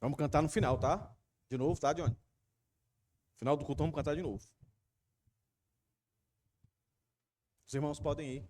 Vamos cantar no final, tá? De novo, tá, Johnny? Final do culto, vamos cantar de novo. Os irmãos podem ir.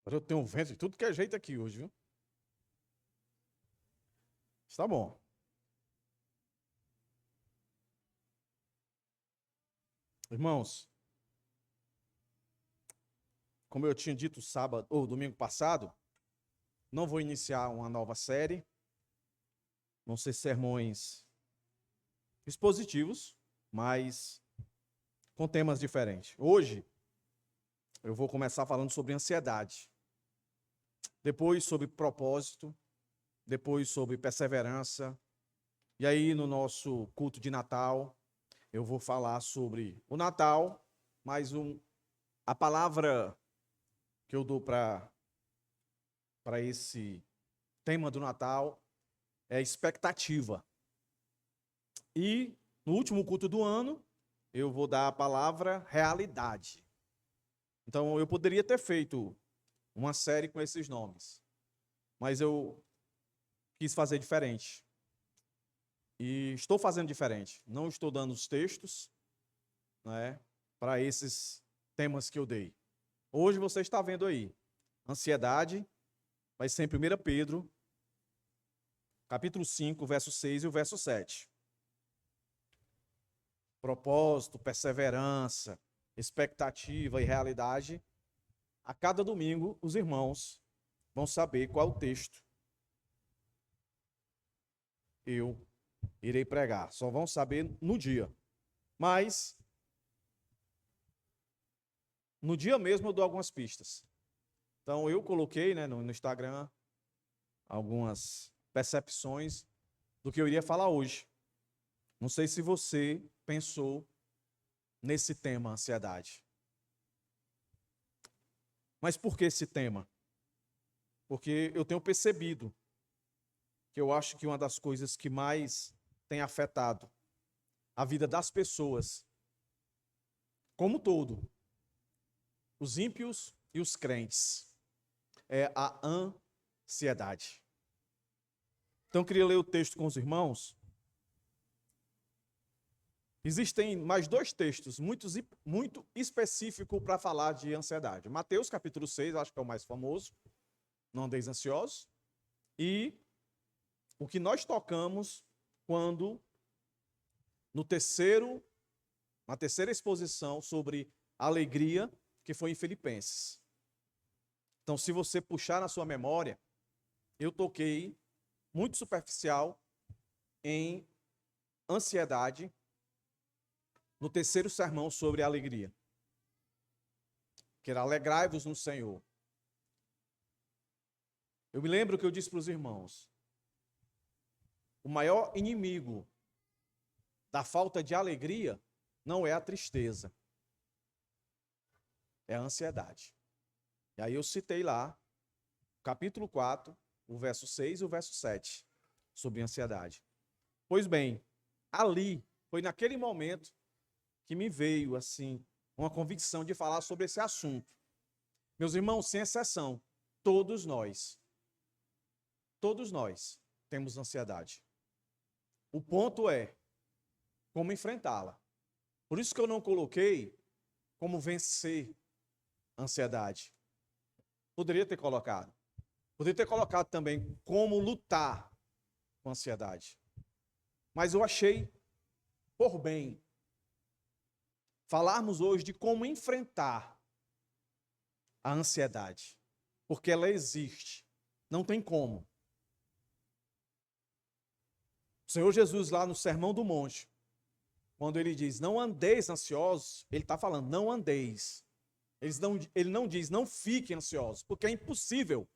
Mas eu tenho vento de tudo que é jeito aqui hoje, viu? Está bom. Irmãos, como eu tinha dito sábado ou domingo passado, não vou iniciar uma nova série. Vão ser sermões expositivos, mas com temas diferentes. Hoje, eu vou começar falando sobre ansiedade. Depois sobre propósito. Depois sobre perseverança. E aí, no nosso culto de Natal, eu vou falar sobre o Natal, mas a palavra que eu dou para esse tema do Natal é expectativa. E no último culto do ano, eu vou dar a palavra realidade. Então, eu poderia ter feito uma série com esses nomes, mas eu quis fazer diferente. E estou fazendo diferente. Não estou dando os textos, né, para esses temas que eu dei. Hoje você está vendo aí, ansiedade, vai ser em 1 Pedro, capítulo 5, verso 6 e o verso 7. Propósito, perseverança, expectativa e realidade. A cada domingo, os irmãos vão saber qual o texto eu irei pregar. Só vão saber no dia. Mas, no dia mesmo eu dou algumas pistas. Então, eu coloquei, né, no Instagram algumas percepções do que eu iria falar hoje. Não sei se você pensou nesse tema, ansiedade. Mas por que esse tema? Porque eu tenho percebido que eu acho que uma das coisas que mais tem afetado a vida das pessoas, como um todo, os ímpios e os crentes, é a ansiedade. Então, eu queria ler o texto com os irmãos. Existem mais dois textos muito específicos para falar de ansiedade. Mateus, capítulo 6, acho que é o mais famoso, não andeis ansiosos. E o que nós tocamos quando, na terceira exposição sobre alegria, que foi em Filipenses. Então, se você puxar na sua memória, eu toquei muito superficial em ansiedade no terceiro sermão sobre a alegria, que era alegrai-vos no Senhor. Eu me lembro que eu disse para os irmãos, o maior inimigo da falta de alegria não é a tristeza, é a ansiedade. E aí eu citei lá, capítulo 4, o verso 6 e o verso 7, sobre ansiedade. Pois bem, ali, foi naquele momento que me veio, assim, uma convicção de falar sobre esse assunto. Meus irmãos, sem exceção, todos nós temos ansiedade. O ponto é como enfrentá-la. Por isso que eu não coloquei como vencer a ansiedade. Poderia ter colocado. Poderia ter colocado também como lutar com a ansiedade. Mas eu achei por bem falarmos hoje de como enfrentar a ansiedade. Porque ela existe. Não tem como. O Senhor Jesus, lá no Sermão do Monte, quando ele diz, não andeis ansiosos, ele está falando, não andeis. Ele não diz, não fiquem ansiosos, porque é impossível.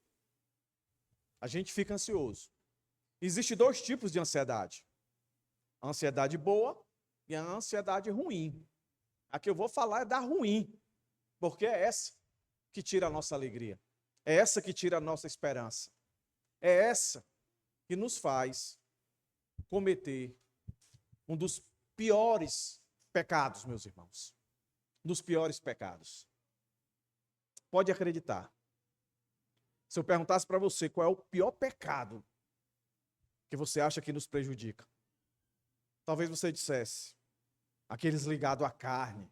A gente fica ansioso. Existem dois tipos de ansiedade. A ansiedade boa e a ansiedade ruim. A que eu vou falar é da ruim, porque é essa que tira a nossa alegria. É essa que tira a nossa esperança. É essa que nos faz cometer um dos piores pecados, meus irmãos. Um dos piores pecados. Pode acreditar. Se eu perguntasse para você qual é o pior pecado que você acha que nos prejudica, talvez você dissesse aqueles ligados à carne,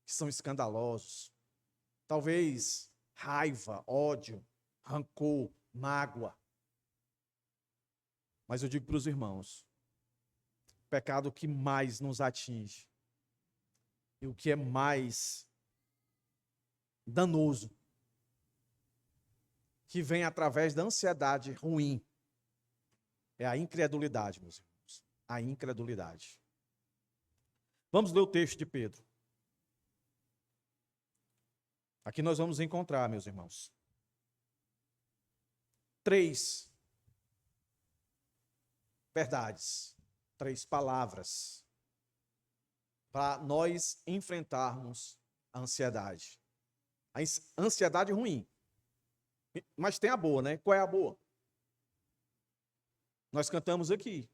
que são escandalosos. Talvez raiva, ódio, rancor, mágoa. Mas eu digo para os irmãos, o pecado que mais nos atinge e o que é mais danoso, que vem através da ansiedade ruim, é a incredulidade, meus irmãos. A incredulidade. Vamos ler o texto de Pedro. Aqui nós vamos encontrar, meus irmãos, 3 verdades, 3 palavras para nós enfrentarmos a ansiedade. A ansiedade ruim. Mas tem a boa, né? Qual é a boa? Nós cantamos aqui.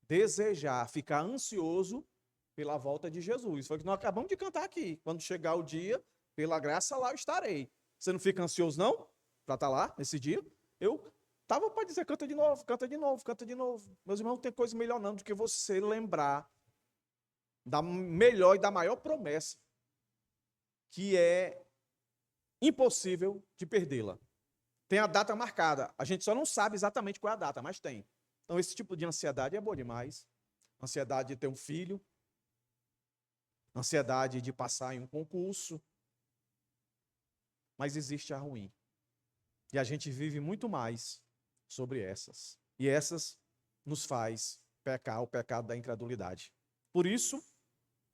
Desejar, ficar ansioso pela volta de Jesus. Foi o que nós acabamos de cantar aqui. Quando chegar o dia, pela graça lá eu estarei. Você não fica ansioso não? Para estar lá nesse dia? Eu estava para dizer, canta de novo, canta de novo, canta de novo. Meus irmãos, não tem coisa melhor não do que você lembrar da melhor e da maior promessa, que é impossível de perdê-la. Tem a data marcada. A gente só não sabe exatamente qual é a data, mas tem. Então, esse tipo de ansiedade é boa demais. Ansiedade de ter um filho. Ansiedade de passar em um concurso. Mas existe a ruim. E a gente vive muito mais sobre essas. E essas nos faz pecar, o pecado da incredulidade. Por isso,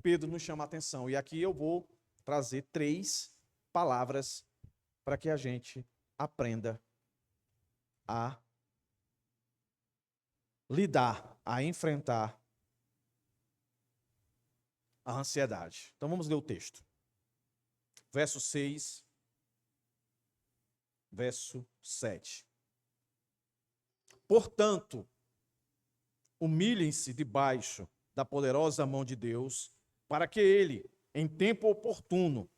Pedro nos chama a atenção. E aqui eu vou trazer 3 palavras para que a gente aprenda a lidar, a enfrentar a ansiedade. Então vamos ler o texto. Verso 6, verso 7. Portanto, humilhem-se debaixo da poderosa mão de Deus, para que ele, em tempo oportuno,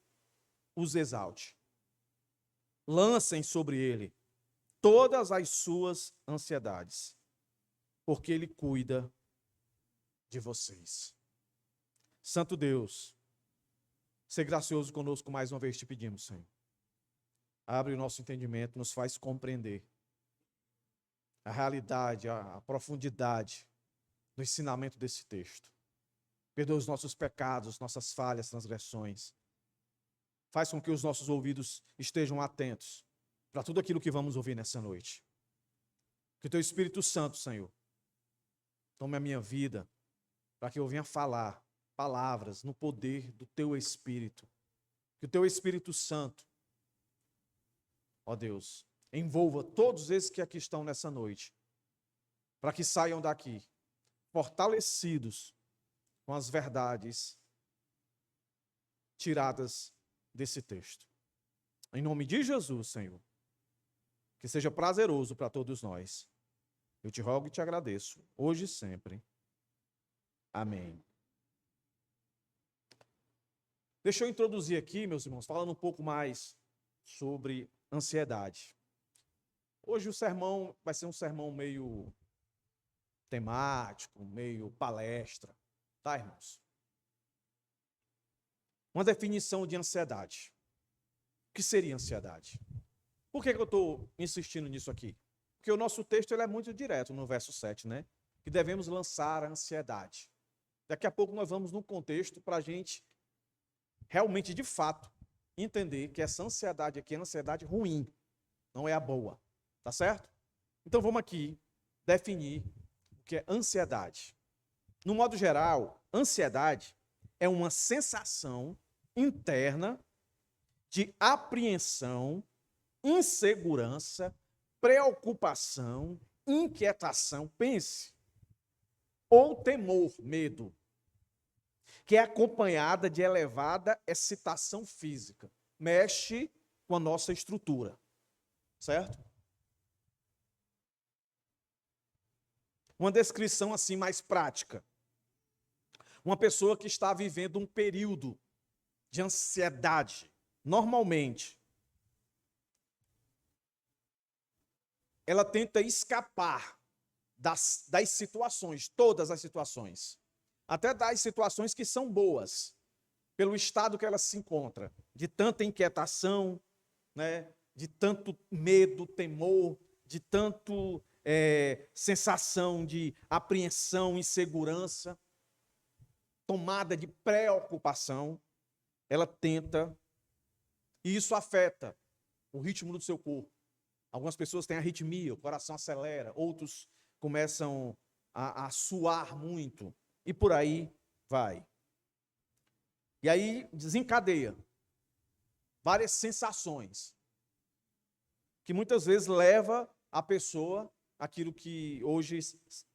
os exalte. Lancem sobre ele todas as suas ansiedades, porque ele cuida de vocês. Santo Deus, ser gracioso conosco mais uma vez te pedimos, Senhor. Abre o nosso entendimento, nos faz compreender a realidade, a profundidade do ensinamento desse texto. Perdoa os nossos pecados, nossas falhas, transgressões. Faz com que os nossos ouvidos estejam atentos para tudo aquilo que vamos ouvir nessa noite. Que o teu Espírito Santo, Senhor, tome a minha vida para que eu venha falar palavras no poder do teu Espírito. Que o teu Espírito Santo, ó Deus, envolva todos esses que aqui estão nessa noite, para que saiam daqui fortalecidos com as verdades tiradas desse texto. Em nome de Jesus, Senhor, que seja prazeroso para todos nós. Eu te rogo e te agradeço, hoje e sempre. Amém. Deixa eu introduzir aqui, meus irmãos, falando um pouco mais sobre ansiedade. Hoje o sermão vai ser um sermão meio temático, meio palestra, tá, irmãos? uma definição de ansiedade. O que seria ansiedade? Por que eu estou insistindo nisso aqui? Porque o nosso texto ele é muito direto no verso 7, né? Que devemos lançar a ansiedade. Daqui a pouco nós vamos no contexto para a gente realmente, de fato, entender que essa ansiedade aqui é uma ansiedade ruim, não é a boa. Tá certo? Então vamos aqui definir o que é ansiedade. No modo geral, ansiedade é uma sensação interna de apreensão, insegurança, preocupação, inquietação, pense, ou temor, medo, que é acompanhada de elevada excitação física. Mexe com a nossa estrutura, certo? Uma descrição assim mais prática. Uma pessoa que está vivendo um período de ansiedade, normalmente, ela tenta escapar das situações, todas as situações, até das situações que são boas, pelo estado que ela se encontra, de tanta inquietação, né, de tanto medo, temor, de tanto sensação de apreensão, insegurança, tomada de preocupação, ela tenta, e isso afeta o ritmo do seu corpo. Algumas pessoas têm arritmia, o coração acelera, outros começam a suar muito, e por aí vai. E aí desencadeia várias sensações, que muitas vezes leva a pessoa àquilo que hoje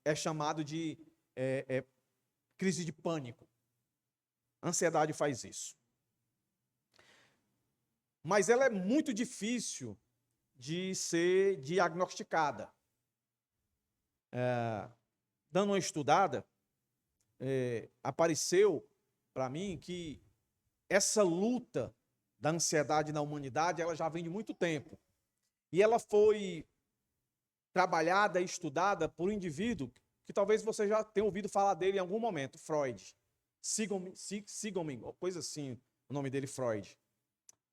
é chamado de crise de pânico. A ansiedade faz isso. Mas ela é muito difícil de ser diagnosticada. Dando uma estudada, apareceu para mim que essa luta da ansiedade na humanidade, ela já vem de muito tempo. E ela foi trabalhada e estudada por um indivíduo que talvez você já tenha ouvido falar dele em algum momento, Freud. Sigmund, coisa assim, o nome dele, Freud.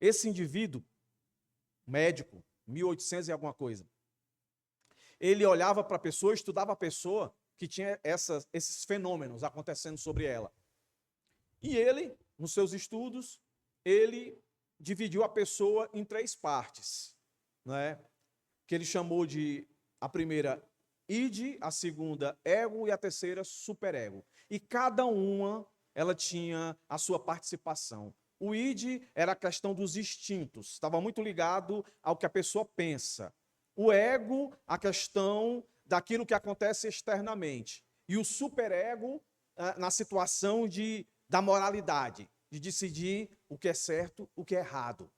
Esse indivíduo, médico, 1800 e alguma coisa, ele olhava para a pessoa, estudava a pessoa que tinha esses fenômenos acontecendo sobre ela. E ele, nos seus estudos, ele dividiu a pessoa em 3 partes, né? Que ele chamou de, a primeira, id, a segunda, ego, e a terceira, superego. E cada uma, ela tinha a sua participação. O id era a questão dos instintos, estava muito ligado ao que a pessoa pensa. O ego, a questão daquilo que acontece externamente. E o superego, na situação da moralidade, de decidir o que é certo, o que é errado.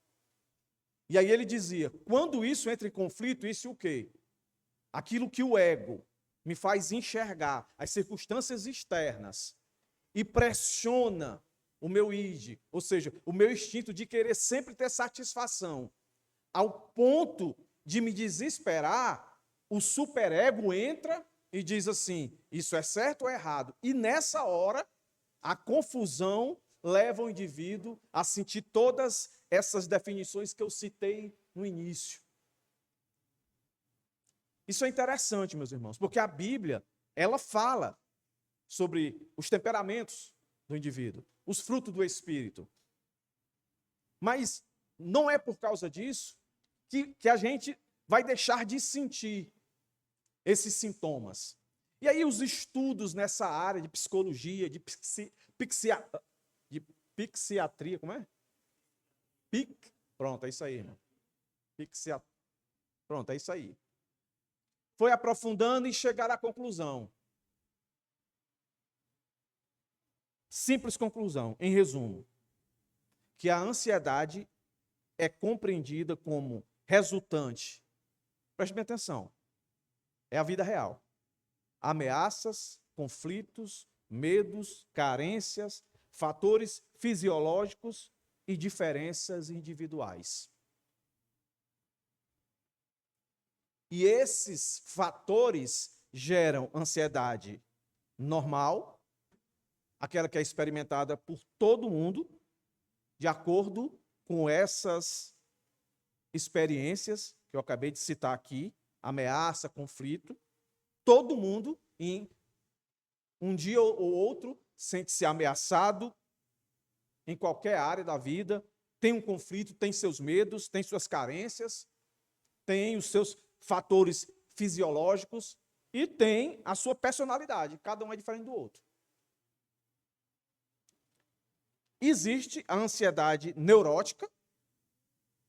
E aí ele dizia, quando isso entra em conflito, isso o quê? Aquilo que o ego me faz enxergar, as circunstâncias externas, e pressiona o meu id, ou seja, o meu instinto de querer sempre ter satisfação, ao ponto de me desesperar, o superego entra e diz assim, isso é certo ou é errado? E nessa hora, a confusão leva o indivíduo a sentir todas essas definições que eu citei no início. Isso é interessante, meus irmãos, porque a Bíblia, ela fala sobre os temperamentos do indivíduo, os frutos do Espírito. Mas não é por causa disso que a gente vai deixar de sentir esses sintomas. E aí os estudos nessa área de psicologia, de psiquiatria, como é? Pronto, é isso aí, irmão. Pronto, é isso aí. Foi aprofundando e chegar à conclusão. Simples conclusão, em resumo, que a ansiedade é compreendida como resultante, preste bem atenção, é a vida real. Ameaças, conflitos, medos, carências, fatores fisiológicos e diferenças individuais. E esses fatores geram ansiedade normal, aquela que é experimentada por todo mundo, de acordo com essas experiências que eu acabei de citar aqui, ameaça, conflito, todo mundo, em um dia ou outro, sente-se ameaçado em qualquer área da vida, tem um conflito, tem seus medos, tem suas carências, tem os seus fatores fisiológicos e tem a sua personalidade. Cada um é diferente do outro. Existe a ansiedade neurótica,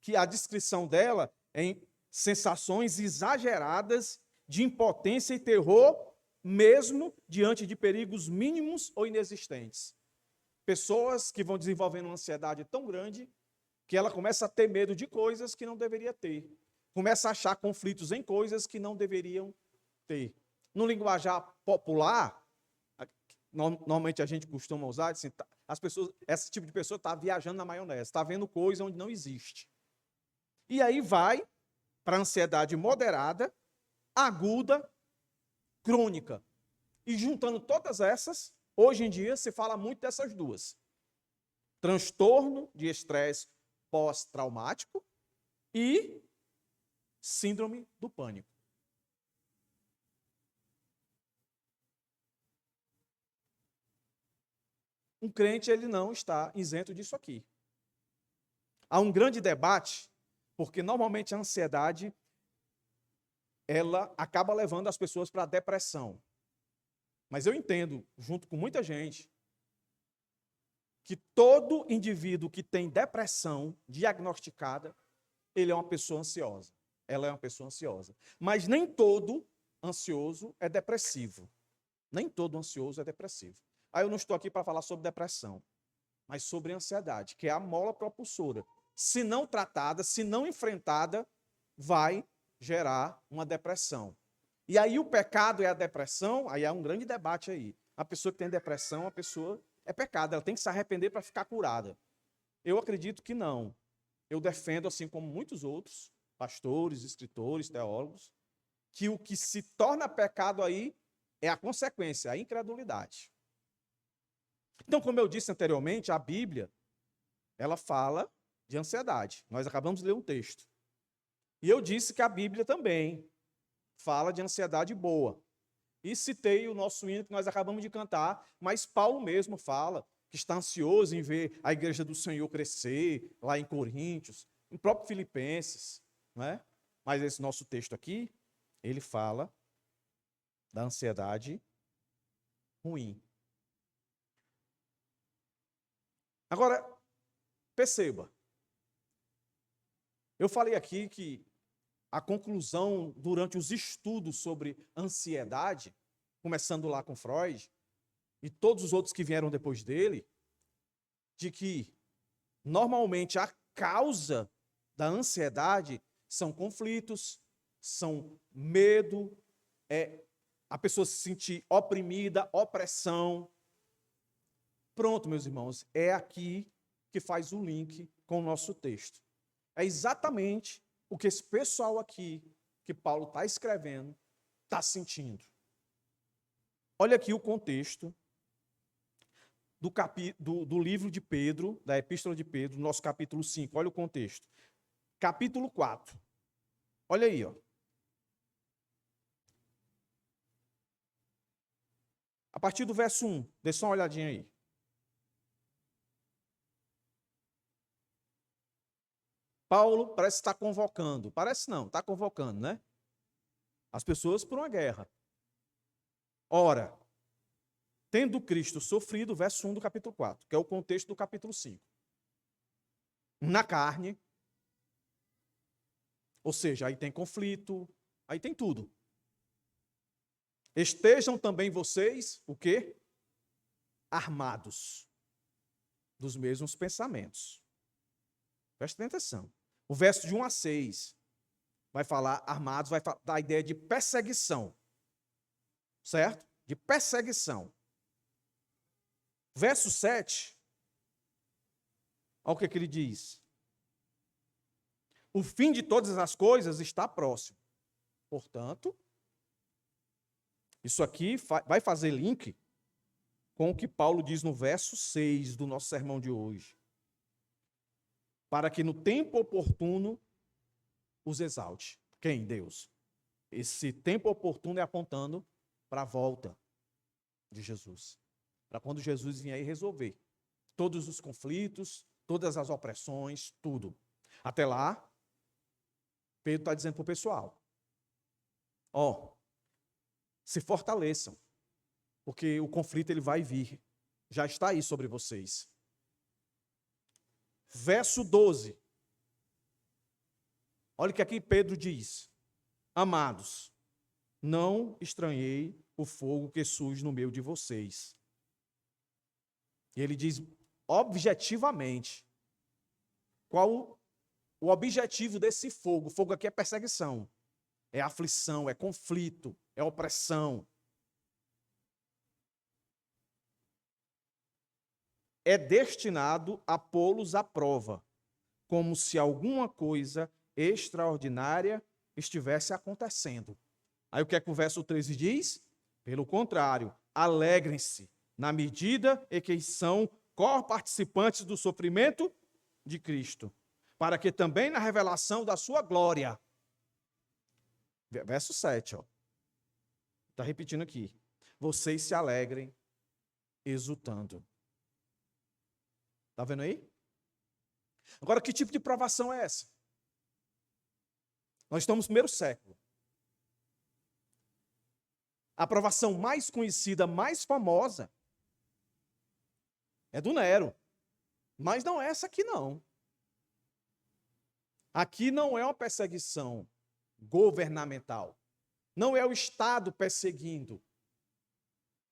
que a descrição dela é em sensações exageradas de impotência e terror, mesmo diante de perigos mínimos ou inexistentes. Pessoas que vão desenvolvendo uma ansiedade tão grande que ela começa a ter medo de coisas que não deveria ter. Começa a achar conflitos em coisas que não deveriam ter. No linguajar popular, normalmente a gente costuma usar, assim, as pessoas, esse tipo de pessoa está viajando na maionese, está vendo coisa onde não existe. E aí vai para a ansiedade moderada, aguda, crônica. E juntando todas essas, hoje em dia se fala muito dessas duas. Transtorno de estresse pós-traumático e síndrome do pânico. Um crente, ele não está isento disso aqui. Há um grande debate, porque normalmente a ansiedade, ela acaba levando as pessoas para a depressão. Mas eu entendo, junto com muita gente, que todo indivíduo que tem depressão diagnosticada, ele é uma pessoa ansiosa. Ela é uma pessoa ansiosa. Mas nem todo ansioso é depressivo. Nem todo ansioso é depressivo. Aí eu não estou aqui para falar sobre depressão, mas sobre ansiedade, que é a mola propulsora. Se não tratada, se não enfrentada, vai gerar uma depressão. E aí o pecado é a depressão, aí há um grande debate aí. A pessoa que tem depressão, a pessoa é pecado, ela tem que se arrepender para ficar curada. Eu acredito que não. Eu defendo, assim como muitos outros, pastores, escritores, teólogos, que o que se torna pecado aí é a consequência, a incredulidade. Então, como eu disse anteriormente, a Bíblia, ela fala de ansiedade. Nós acabamos de ler um texto. E eu disse que a Bíblia também fala de ansiedade boa. E citei o nosso hino que nós acabamos de cantar, mas Paulo mesmo fala que está ansioso em ver a igreja do Senhor crescer, lá em Coríntios, em próprio Filipenses, não é? Mas esse nosso texto aqui, ele fala da ansiedade ruim. Agora, perceba, eu falei aqui que a conclusão durante os estudos sobre ansiedade, começando lá com Freud, e todos os outros que vieram depois dele, de que normalmente a causa da ansiedade são conflitos, são medo, a pessoa se sentir oprimida, opressão. Pronto, meus irmãos, é aqui que faz o link com o nosso texto. É exatamente o que esse pessoal aqui, que Paulo está escrevendo, está sentindo. Olha aqui o contexto do livro de Pedro, da Epístola de Pedro, nosso capítulo 5. Olha o contexto. Capítulo 4. Olha aí, ó. A partir do verso 1, dê só uma olhadinha aí. Paulo parece estar convocando. Parece não, está convocando, né? As pessoas por uma guerra. Ora, tendo Cristo sofrido, verso 1 do capítulo 4, que é o contexto do capítulo 5. Na carne, ou seja, aí tem conflito, aí tem tudo. Estejam também vocês, o quê? Armados dos mesmos pensamentos. Prestem atenção. O verso de 1 a 6 vai falar armados, vai dar a ideia de perseguição. Certo? De perseguição. Verso 7, olha o que ele diz. O fim de todas as coisas está próximo. Portanto, isso aqui vai fazer link com o que Paulo diz no verso 6 do nosso sermão de hoje. para que no tempo oportuno os exalte. Quem? Deus. Esse tempo oportuno é apontando para a volta de Jesus. Para quando Jesus vier e resolver todos os conflitos, todas as opressões, tudo. Até lá, Pedro está dizendo para o pessoal, se fortaleçam, porque o conflito ele vai vir. Já está aí sobre vocês. Verso 12. Olha o que aqui Pedro diz. Amados, não estranhei o fogo que surge no meio de vocês. E ele diz objetivamente qual o objetivo desse fogo. O fogo aqui é perseguição, é aflição, é conflito, é opressão. É destinado a pô-los à prova, como se alguma coisa extraordinária estivesse acontecendo. Aí o que é que o verso 13 diz? Pelo contrário, alegrem-se na medida em que são co-participantes do sofrimento de Cristo, para que também na revelação da sua glória. Verso 7, está repetindo aqui. Vocês se alegrem exultando. Está vendo aí? Agora, que tipo de provação é essa? Nós estamos no primeiro século. A provação mais conhecida, mais famosa, é do Nero. Mas não é essa aqui, não. Aqui não é uma perseguição governamental. Não é o Estado perseguindo.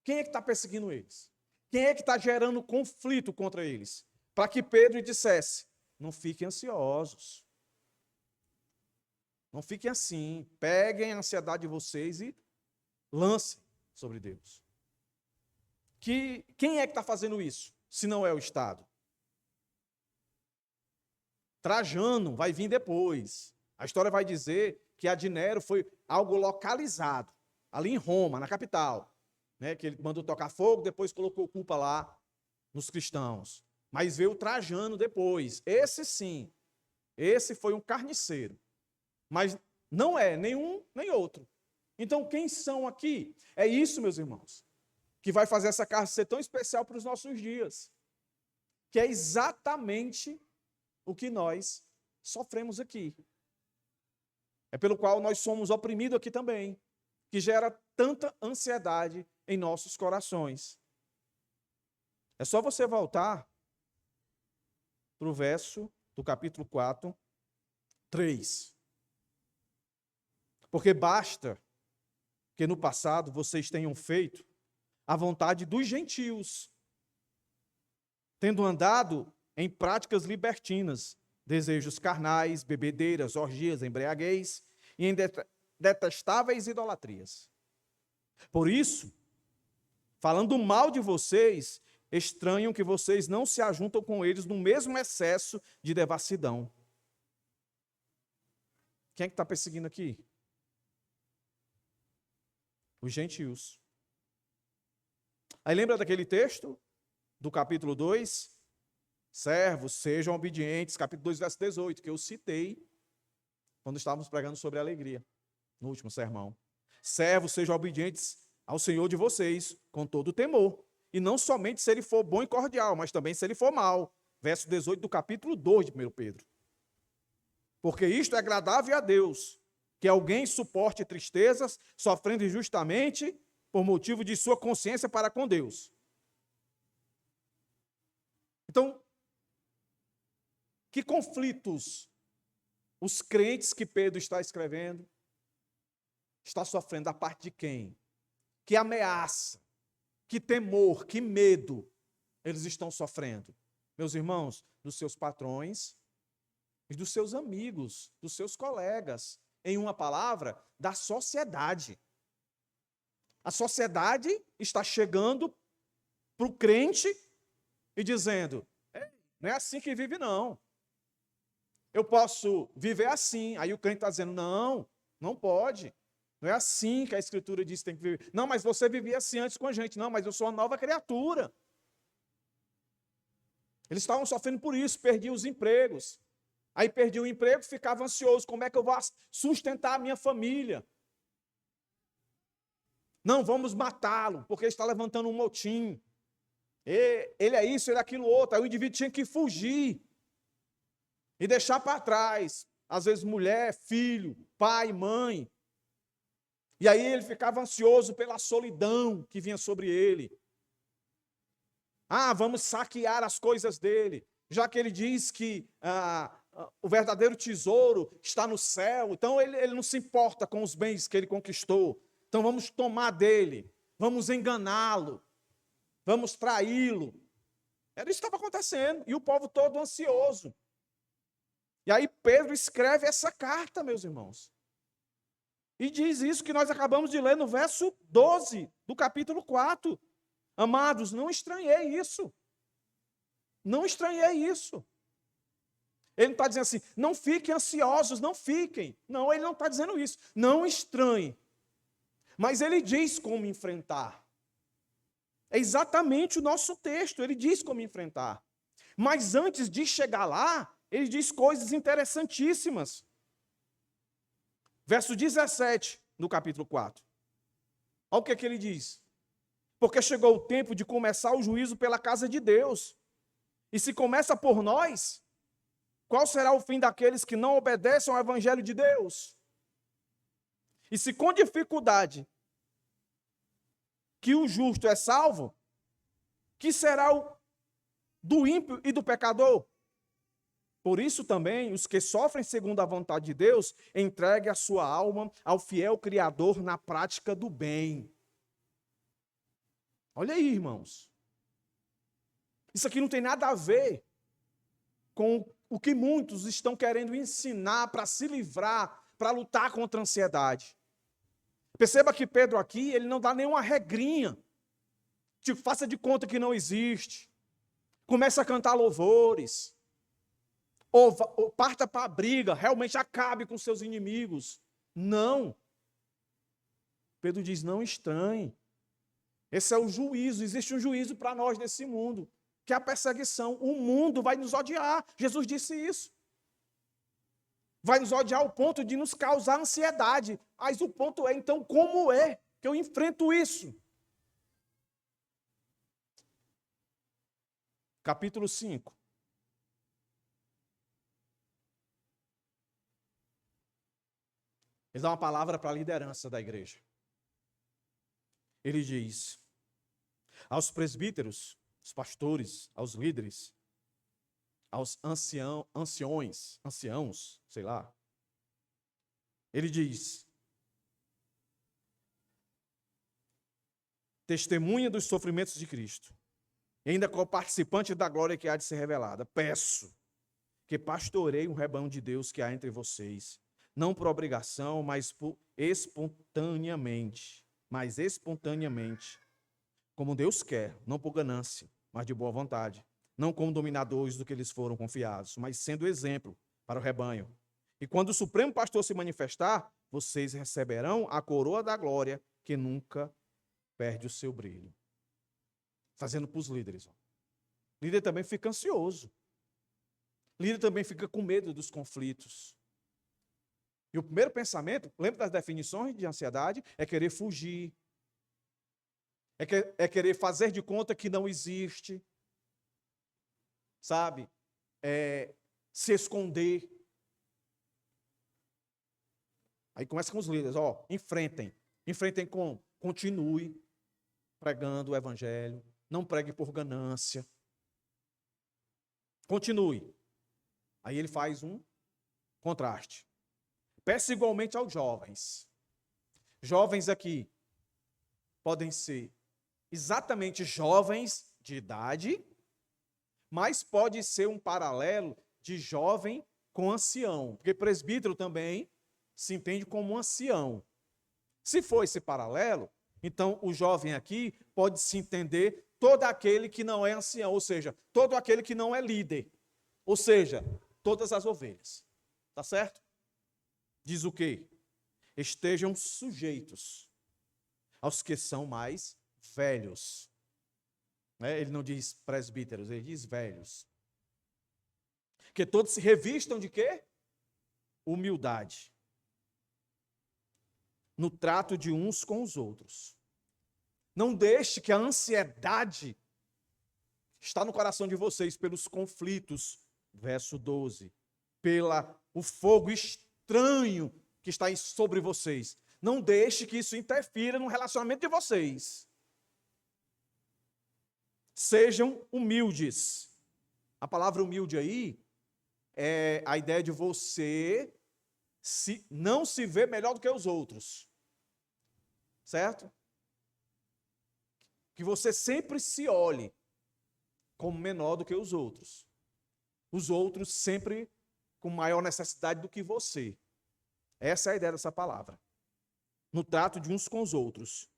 Quem é que está perseguindo eles? Quem é que está gerando conflito contra eles? Para que Pedro dissesse, não fiquem ansiosos. Não fiquem assim. Peguem a ansiedade de vocês e lancem sobre Deus. Quem é que está fazendo isso, se não é o Estado? Trajano vai vir depois. A história vai dizer que a de Nero foi algo localizado, ali em Roma, na capital. Né, que ele mandou tocar fogo, depois colocou culpa lá nos cristãos. Mas veio o Trajano depois. Esse sim, esse foi um carniceiro. Mas não é nenhum nem outro. Então quem são aqui? É isso, meus irmãos, que vai fazer essa carta ser tão especial para os nossos dias. Que é exatamente o que nós sofremos aqui. É pelo qual nós somos oprimidos aqui também. Que gera tanta ansiedade em nossos corações. É só você voltar para o verso do capítulo 4, 3. Porque basta que no passado vocês tenham feito a vontade dos gentios, tendo andado em práticas libertinas, desejos carnais, bebedeiras, orgias, embriaguez e em detestáveis idolatrias. Por isso, falando mal de vocês, estranham que vocês não se ajuntam com eles no mesmo excesso de devassidão. Quem é que está perseguindo aqui? Os gentios. Aí lembra daquele texto do capítulo 2? Servos, sejam obedientes, capítulo 2, verso 18, que eu citei quando estávamos pregando sobre a alegria, no último sermão. Servos, sejam obedientes ao Senhor de vocês, com todo temor. E não somente se ele for bom e cordial, mas também se ele for mau. Verso 18 do capítulo 2 de 1 Pedro. Porque isto é agradável a Deus, que alguém suporte tristezas, sofrendo injustamente, por motivo de sua consciência para com Deus. Então, que conflitos os crentes que Pedro está escrevendo está sofrendo da parte de quem? Que ameaça, que temor, que medo eles estão sofrendo? Meus irmãos, dos seus patrões e dos seus amigos, dos seus colegas. Em uma palavra, da sociedade. A sociedade está chegando para o crente e dizendo, não é assim que vive, não. Eu posso viver assim. Aí o crente está dizendo, não, não pode. Não é assim que a Escritura diz que tem que viver. Não, mas você vivia assim antes com a gente. Não, mas eu sou uma nova criatura. Eles estavam sofrendo por isso, perdiam os empregos. Aí perdi o emprego, ficava ansioso. Como é que eu vou sustentar a minha família? Não, vamos matá-lo, porque ele está levantando um motim. Ele é isso, ele é aquilo outro. Aí o indivíduo tinha que fugir e deixar para trás, às vezes mulher, filho, pai, mãe. E aí ele ficava ansioso pela solidão que vinha sobre ele. Ah, vamos saquear as coisas dele, já que ele diz que o verdadeiro tesouro está no céu. Então ele não se importa com os bens que ele conquistou. Então vamos tomar dele, vamos enganá-lo, vamos traí-lo. Era isso que estava acontecendo, e o povo todo ansioso. E aí Pedro escreve essa carta, meus irmãos. E diz isso que nós acabamos de ler no verso 12 do capítulo 4. Amados, não estranhei isso. Não estranhei isso. Ele não está dizendo assim, não fiquem ansiosos, não fiquem. Não, ele não está dizendo isso. Não estranhe. Mas ele diz como enfrentar. É exatamente o nosso texto, ele diz como enfrentar. Mas antes de chegar lá, ele diz coisas interessantíssimas. Verso 17, no capítulo 4. Olha o que ele diz. Porque chegou o tempo de começar o juízo pela casa de Deus. E se começa por nós, qual será o fim daqueles que não obedecem ao evangelho de Deus? E se com dificuldade que o justo é salvo, que será o do ímpio e do pecador? Por isso também, os que sofrem segundo a vontade de Deus, entregue a sua alma ao fiel Criador na prática do bem. Olha aí, irmãos. Isso aqui não tem nada a ver com o que muitos estão querendo ensinar para se livrar, para lutar contra a ansiedade. Perceba que Pedro aqui, ele não dá nenhuma regrinha. Tipo, faça de conta que não existe. Comece a cantar louvores. Ou parta para a briga, realmente acabe com seus inimigos. Não. Pedro diz, não estranhe. Esse é o juízo, existe um juízo para nós nesse mundo, que é a perseguição. O mundo vai nos odiar, Jesus disse isso. Vai nos odiar ao ponto de nos causar ansiedade. Mas o ponto é, então, como é que eu enfrento isso? Capítulo 5. Ele dá uma palavra para a liderança da igreja. Ele diz aos presbíteros, aos pastores, aos líderes, aos anciãos, sei lá. Ele diz: testemunha dos sofrimentos de Cristo, e ainda co-participante da glória que há de ser revelada, peço que pastoreie um rebanho de Deus que há entre vocês, não por obrigação, mas espontaneamente, como Deus quer, não por ganância, mas de boa vontade, não como dominadores do que lhes foram confiados, mas sendo exemplo para o rebanho. E quando o Supremo Pastor se manifestar, vocês receberão a coroa da glória que nunca perde o seu brilho. Fazendo para os líderes. O líder também fica ansioso. O líder também fica com medo dos conflitos. E o primeiro pensamento, lembra das definições de ansiedade? É querer fugir. É querer fazer de conta que não existe. Sabe? É se esconder. Aí começa com os líderes, enfrentem. Enfrentem como? Continue pregando o evangelho. Não pregue por ganância. Continue. Aí ele faz um contraste. Peça igualmente aos jovens. Jovens aqui podem ser exatamente jovens de idade, mas pode ser um paralelo de jovem com ancião, porque presbítero também se entende como um ancião. Se for esse paralelo, então o jovem aqui pode se entender todo aquele que não é ancião, ou seja, todo aquele que não é líder, ou seja, todas as ovelhas. Tá certo? Diz o quê? Estejam sujeitos aos que são mais velhos. Ele não diz presbíteros, ele diz velhos. Porque todos se revistam de quê? Humildade. No trato de uns com os outros. Não deixe que a ansiedade está no coração de vocês pelos conflitos, verso 12, o fogo estranho que está sobre vocês. Não deixe que isso interfira no relacionamento de vocês. Sejam humildes. A palavra humilde aí é a ideia de você não se ver melhor do que os outros. Certo? Que você sempre se olhe como menor do que os outros. Os outros sempre com maior necessidade do que você. Essa é a ideia dessa palavra. No trato de uns com os outros.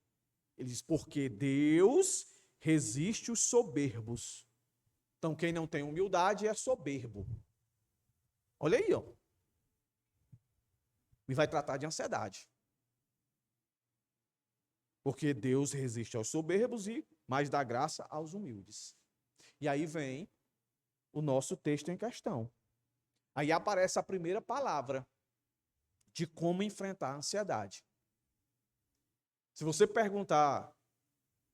Ele diz, porque Deus resiste os soberbos. Então, quem não tem humildade é soberbo. Olha aí, ó. E vai tratar de ansiedade. Porque Deus resiste aos soberbos e mais dá graça aos humildes. E aí vem o nosso texto em questão. Aí aparece a primeira palavra de como enfrentar a ansiedade. Se você perguntar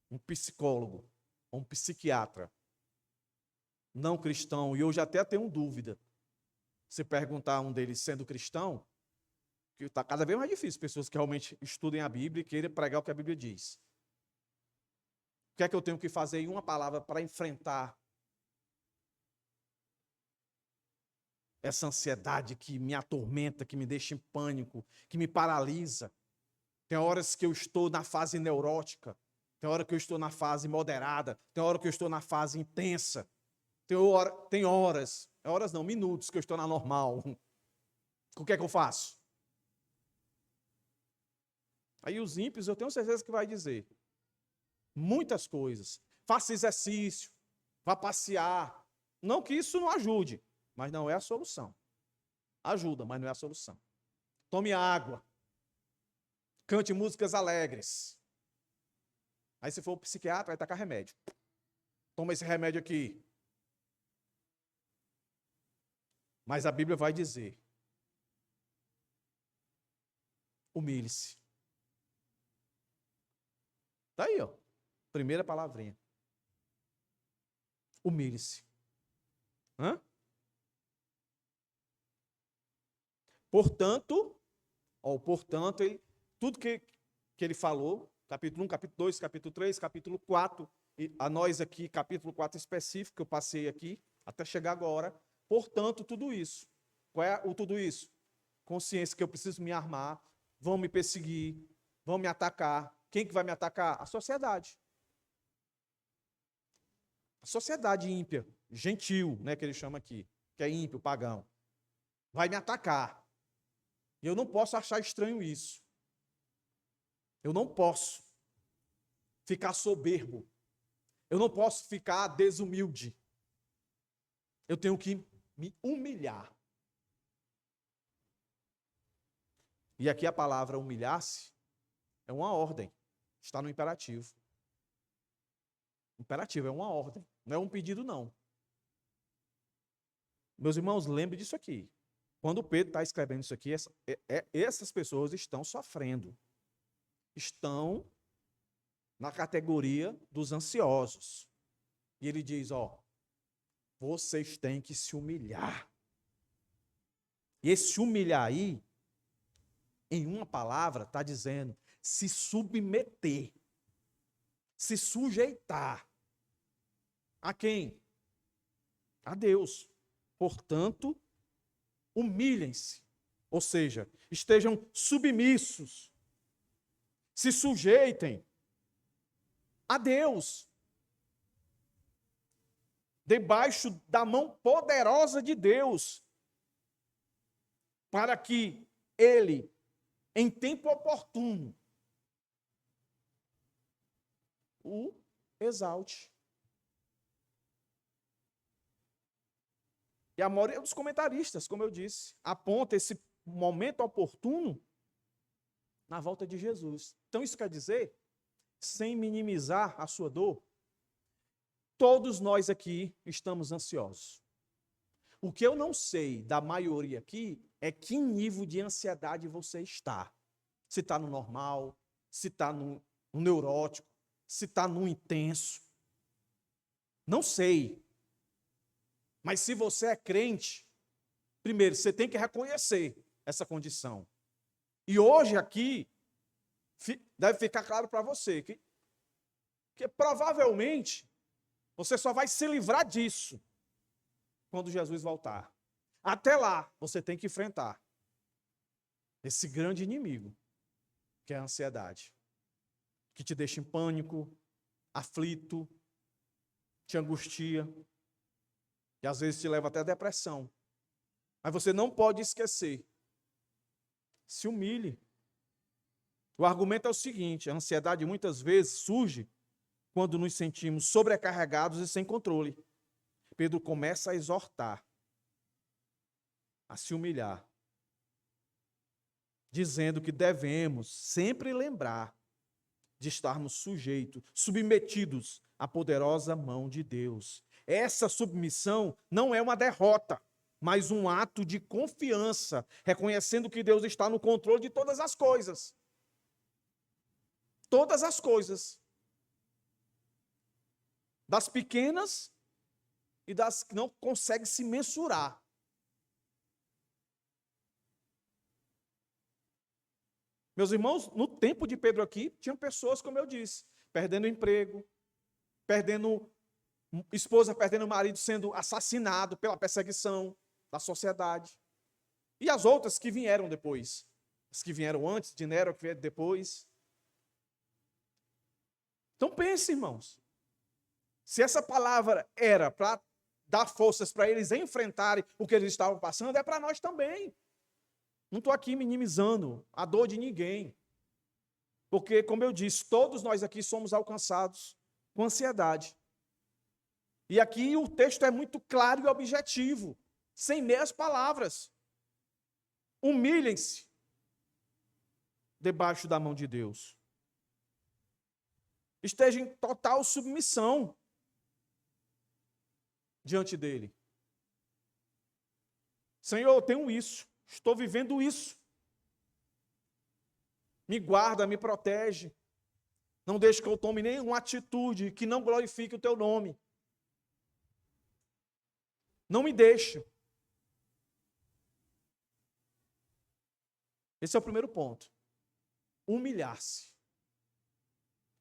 um psicólogo ou um psiquiatra não cristão, e hoje até tenho dúvida, se perguntar a um deles sendo cristão, que está cada vez mais difícil, pessoas que realmente estudem a Bíblia e queiram pregar o que a Bíblia diz. O que é que eu tenho que fazer em uma palavra para enfrentar essa ansiedade que me atormenta, que me deixa em pânico, que me paralisa? Tem horas que eu estou na fase neurótica, tem hora que eu estou na fase moderada, tem hora que eu estou na fase intensa, tem horas não, minutos que eu estou na normal. O que é que eu faço? Aí os ímpios, eu tenho certeza que vai dizer muitas coisas. Faça exercício, vá passear. Não que isso não ajude, mas não é a solução. Ajuda, mas não é a solução. Tome água. Cante músicas alegres. Aí se for o psiquiatra, vai tacar remédio. Toma esse remédio aqui. Mas a Bíblia vai dizer, humilhe-se. Está aí, ó. Primeira palavrinha. Humilhe-se. Portanto, tudo que ele falou, capítulo 1, capítulo 2, capítulo 3, capítulo 4, e a nós aqui, capítulo 4 específico, que eu passei aqui, até chegar agora. Portanto, tudo isso. Qual é o tudo isso? Consciência que eu preciso me armar, vão me perseguir, vão me atacar. Quem que vai me atacar? A sociedade. A sociedade ímpia, gentil, né, que ele chama aqui, que é ímpio, pagão, vai me atacar. E eu não posso achar estranho isso. Eu não posso ficar soberbo. Eu não posso ficar desumilde. Eu tenho que me humilhar. E aqui a palavra humilhar-se é uma ordem. Está no imperativo. Imperativo é uma ordem. Não é um pedido, não. Meus irmãos, lembrem disso aqui. Quando Pedro está escrevendo isso aqui, essas pessoas estão sofrendo. Estão na categoria dos ansiosos. E ele diz, ó, vocês têm que se humilhar. E esse humilhar aí, em uma palavra, está dizendo se submeter, se sujeitar. A quem? A Deus. Portanto, humilhem-se. Ou seja, estejam submissos. Se sujeitem a Deus. Debaixo da mão poderosa de Deus. Para que Ele, em tempo oportuno, o exalte. E a maioria dos comentaristas, como eu disse, aponta esse momento oportuno na volta de Jesus. Então isso quer dizer, sem minimizar a sua dor, todos nós aqui estamos ansiosos. O que eu não sei da maioria aqui é que nível de ansiedade você está. Se está no normal, se está no neurótico, se está no intenso. Não sei. Mas se você é crente, primeiro, você tem que reconhecer essa condição. E hoje aqui, deve ficar claro para você que provavelmente você só vai se livrar disso quando Jesus voltar. Até lá, você tem que enfrentar esse grande inimigo, que é a ansiedade, que te deixa em pânico, aflito, te angustia, e às vezes te leva até a depressão. Mas você não pode esquecer, se humilhe. O argumento é o seguinte: a ansiedade muitas vezes surge quando nos sentimos sobrecarregados e sem controle. Pedro começa a exortar, a se humilhar, dizendo que devemos sempre lembrar de estarmos sujeitos, submetidos à poderosa mão de Deus. Essa submissão não é uma derrota, mas um ato de confiança, reconhecendo que Deus está no controle de todas as coisas. Todas as coisas. Das pequenas e das que não consegue se mensurar. Meus irmãos, no tempo de Pedro aqui, tinham pessoas, como eu disse, perdendo emprego, perdendo esposa, perdendo marido, sendo assassinado pela perseguição da sociedade. E as outras que vieram depois. As que vieram antes de Nero, que vieram depois. Então pense, irmãos. Se essa palavra era para dar forças para eles enfrentarem o que eles estavam passando, é para nós também. Não estou aqui minimizando a dor de ninguém. Porque, como eu disse, todos nós aqui somos alcançados com ansiedade. E aqui o texto é muito claro e objetivo, sem meias palavras. Humilhem-se debaixo da mão de Deus. Esteja em total submissão diante dele. Senhor, eu tenho isso, estou vivendo isso. Me guarda, me protege. Não deixe que eu tome nenhuma atitude que não glorifique o teu nome. Não me deixe. Esse é o primeiro ponto. Humilhar-se.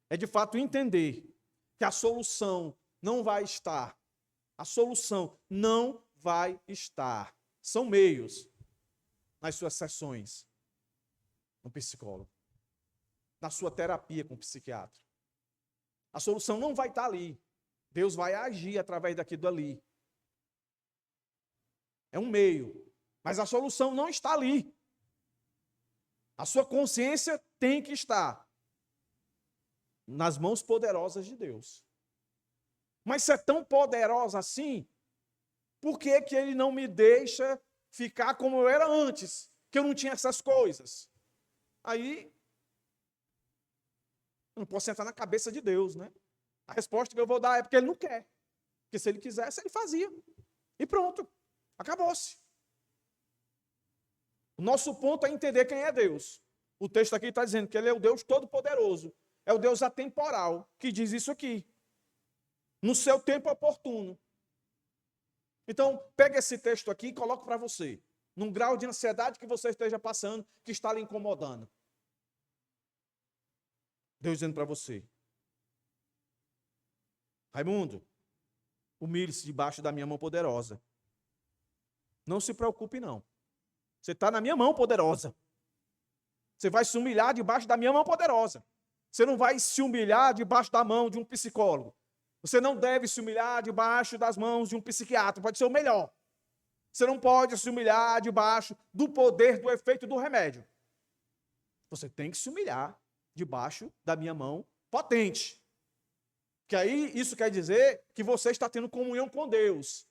É de fato entender que a solução não vai estar. A solução não vai estar. São meios nas suas sessões com o psicólogo, na sua terapia com o psiquiatra. A solução não vai estar ali. Deus vai agir através daquilo ali. É um meio, mas a solução não está ali. A sua consciência tem que estar nas mãos poderosas de Deus. Mas se é tão poderosa assim, por que que ele não me deixa ficar como eu era antes, que eu não tinha essas coisas? Aí, eu não posso entrar na cabeça de Deus, né? A resposta que eu vou dar é porque ele não quer. Porque se ele quisesse, ele fazia. E pronto, acabou-se. O nosso ponto é entender quem é Deus. O texto aqui está dizendo que ele é o Deus todo-poderoso. É o Deus atemporal que diz isso aqui. No seu tempo oportuno. Então, pega esse texto aqui e coloca para você. Num grau de ansiedade que você esteja passando, que está lhe incomodando. Deus dizendo para você. Raimundo, humilhe-se debaixo da minha mão poderosa. Não se preocupe, não. Você está na minha mão poderosa. Você vai se humilhar debaixo da minha mão poderosa. Você não vai se humilhar debaixo da mão de um psicólogo. Você não deve se humilhar debaixo das mãos de um psiquiatra. Pode ser o melhor. Você não pode se humilhar debaixo do poder, do efeito do remédio. Você tem que se humilhar debaixo da minha mão potente. Que aí isso quer dizer que você está tendo comunhão com Deus.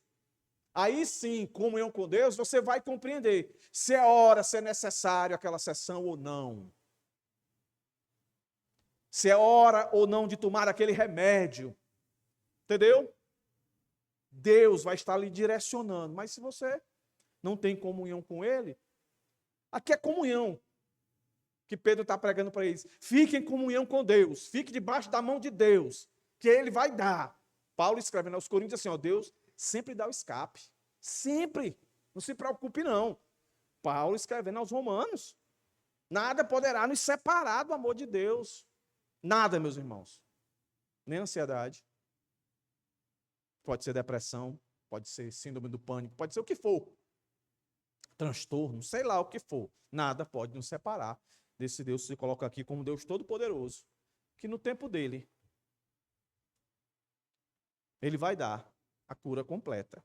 Aí sim, comunhão com Deus, você vai compreender se é hora, se é necessário aquela sessão ou não. Se é hora ou não de tomar aquele remédio. Entendeu? Deus vai estar lhe direcionando. Mas se você não tem comunhão com Ele, aqui é comunhão que Pedro está pregando para eles. Fique em comunhão com Deus, fique debaixo da mão de Deus, que Ele vai dar. Paulo escrevendo aos Coríntios assim, ó, Deus sempre dá o escape. Sempre. Não se preocupe, não. Paulo escrevendo aos Romanos. Nada poderá nos separar do amor de Deus. Nada, meus irmãos. Nem ansiedade. Pode ser depressão, pode ser síndrome do pânico, pode ser o que for. Transtorno, sei lá o que for. Nada pode nos separar desse Deus que se coloca aqui como Deus Todo-Poderoso. Que no tempo dele, Ele vai dar a cura completa.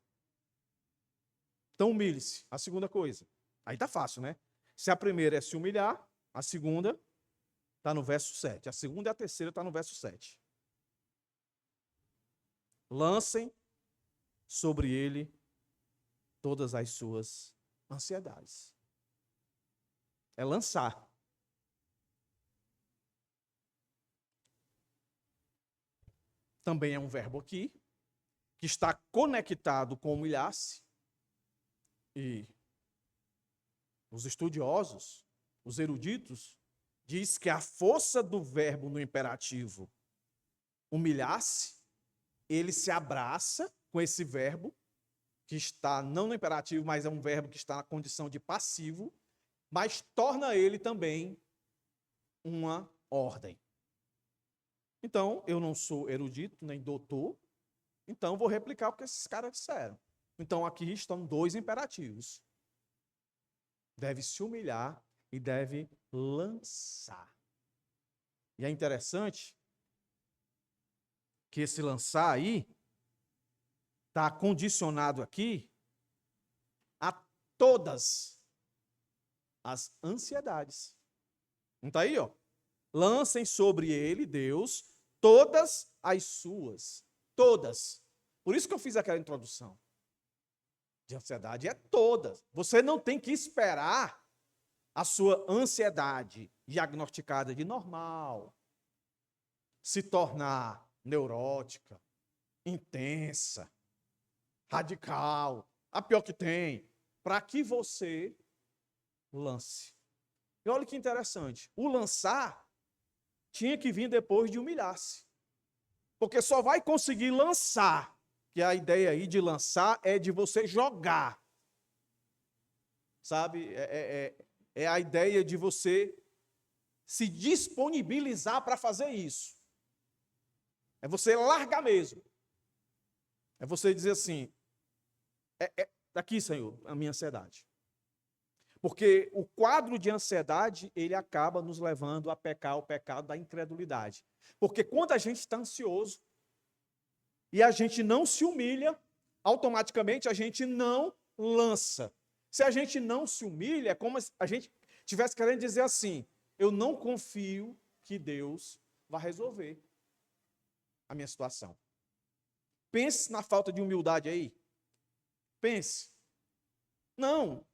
Então humilhe-se. A segunda coisa. Aí tá fácil, né? Se a primeira é se humilhar, a segunda está no verso 7. A segunda e a terceira está no verso 7. Lancem sobre ele todas as suas ansiedades. É lançar. Também é um verbo aqui, que está conectado com humilhar-se. E os estudiosos, os eruditos, diz que a força do verbo no imperativo humilhar-se, ele se abraça com esse verbo, que está não no imperativo, mas é um verbo que está na condição de passivo, mas torna ele também uma ordem. Então, eu não sou erudito, nem doutor, então vou replicar o que esses caras disseram. Então, aqui estão dois imperativos. Deve se humilhar e deve lançar. E é interessante que esse lançar aí está condicionado aqui a todas as ansiedades. Não está aí, ó? Lancem sobre ele, Deus, todas as suas. Todas. Por isso que eu fiz aquela introdução. De ansiedade é todas. Você não tem que esperar a sua ansiedade diagnosticada de normal se tornar neurótica, intensa, radical, a pior que tem, para que você lance. E olha que interessante, o lançar tinha que vir depois de humilhar-se. Porque só vai conseguir lançar, que a ideia aí de lançar é de você jogar. Sabe? É a ideia de você se disponibilizar para fazer isso. É você largar mesmo. É você dizer assim, daqui, Senhor, a minha ansiedade. Porque o quadro de ansiedade, ele acaba nos levando a pecar o pecado da incredulidade. Porque quando a gente está ansioso e a gente não se humilha, automaticamente a gente não lança. Se a gente não se humilha, é como se a gente estivesse querendo dizer assim, eu não confio que Deus vai resolver a minha situação. Pense na falta de humildade aí. Pense. Não.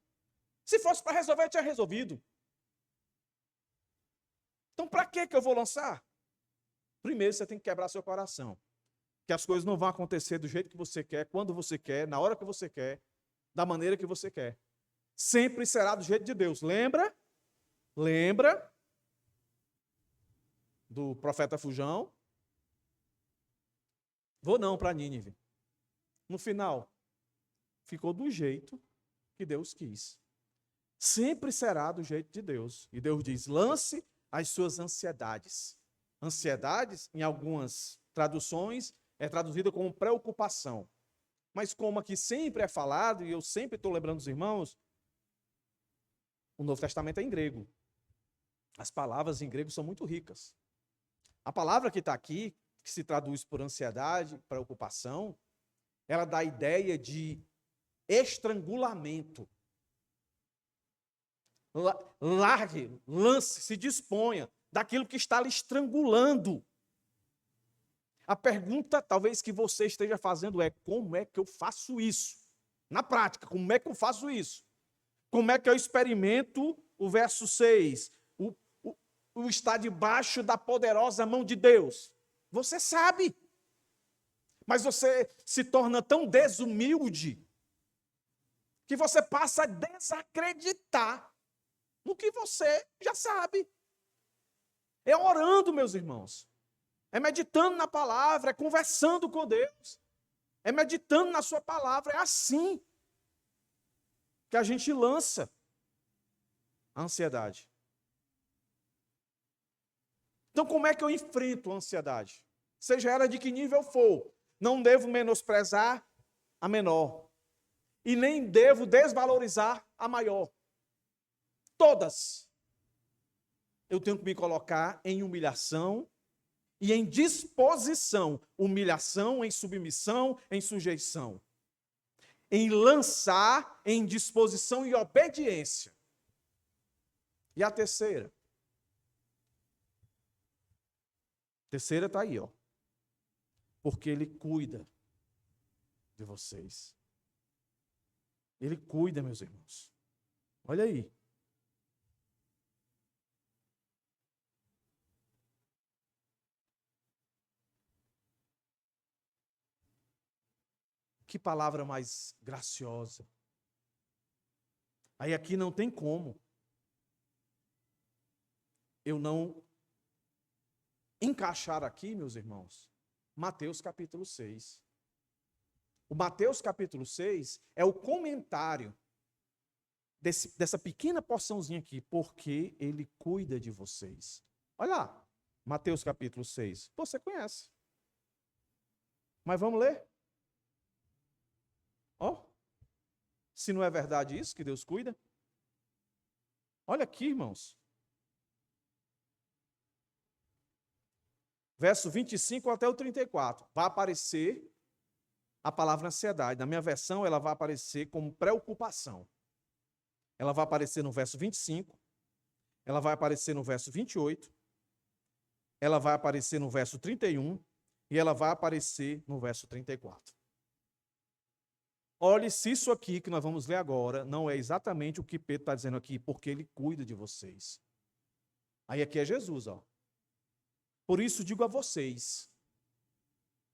Se fosse para resolver, eu tinha resolvido. Então, para que eu vou lançar? Primeiro, você tem que quebrar seu coração. Que as coisas não vão acontecer do jeito que você quer, quando você quer, na hora que você quer, da maneira que você quer. Sempre será do jeito de Deus. Lembra? Lembra do profeta Fujão? Vou não para Nínive. No final, ficou do jeito que Deus quis. Sempre será do jeito de Deus. E Deus diz, lance as suas ansiedades. Ansiedades, em algumas traduções, é traduzida como preocupação. Mas como aqui sempre é falado, e eu sempre estou lembrando os irmãos, o Novo Testamento é em grego. As palavras em grego são muito ricas. A palavra que está aqui, que se traduz por ansiedade, preocupação, ela dá a ideia de estrangulamento. Largue, lance, se disponha daquilo que está lhe estrangulando. A pergunta, talvez, que você esteja fazendo é, como é que eu faço isso? Na prática, como é que eu faço isso? Como é que eu experimento o verso 6? O estar debaixo da poderosa mão de Deus. Você sabe. Mas você se torna tão desumilde que você passa a desacreditar no que você já sabe. É orando, meus irmãos. É meditando na palavra, é conversando com Deus. É meditando na sua palavra. É assim que a gente lança a ansiedade. Então, como é que eu enfrento a ansiedade? Seja ela de que nível for, não devo menosprezar a menor. E nem devo desvalorizar a maior. Todas. Eu tenho que me colocar em humilhação e em disposição. Humilhação, em submissão, em sujeição. Em lançar em disposição e obediência. E a terceira? A terceira está aí, ó. Porque Ele cuida de vocês. Ele cuida, meus irmãos. Olha aí. Que palavra mais graciosa. Aí aqui não tem como eu não encaixar aqui, meus irmãos, Mateus capítulo 6. O Mateus capítulo 6 é o comentário dessa pequena porçãozinha aqui, porque Ele cuida de vocês. Olha lá, Mateus capítulo 6. Você conhece. Mas vamos ler? Ó, se não é verdade isso, que Deus cuida. Olha aqui, irmãos. Verso 25 até o 34. Vai aparecer a palavra ansiedade. Na minha versão, ela vai aparecer como preocupação. Ela vai aparecer no verso 25. Ela vai aparecer no verso 28. Ela vai aparecer no verso 31. E ela vai aparecer no verso 34. Olhe se isso aqui que nós vamos ler agora não é exatamente o que Pedro está dizendo aqui, porque ele cuida de vocês. Aí aqui é Jesus, ó. Por isso digo a vocês,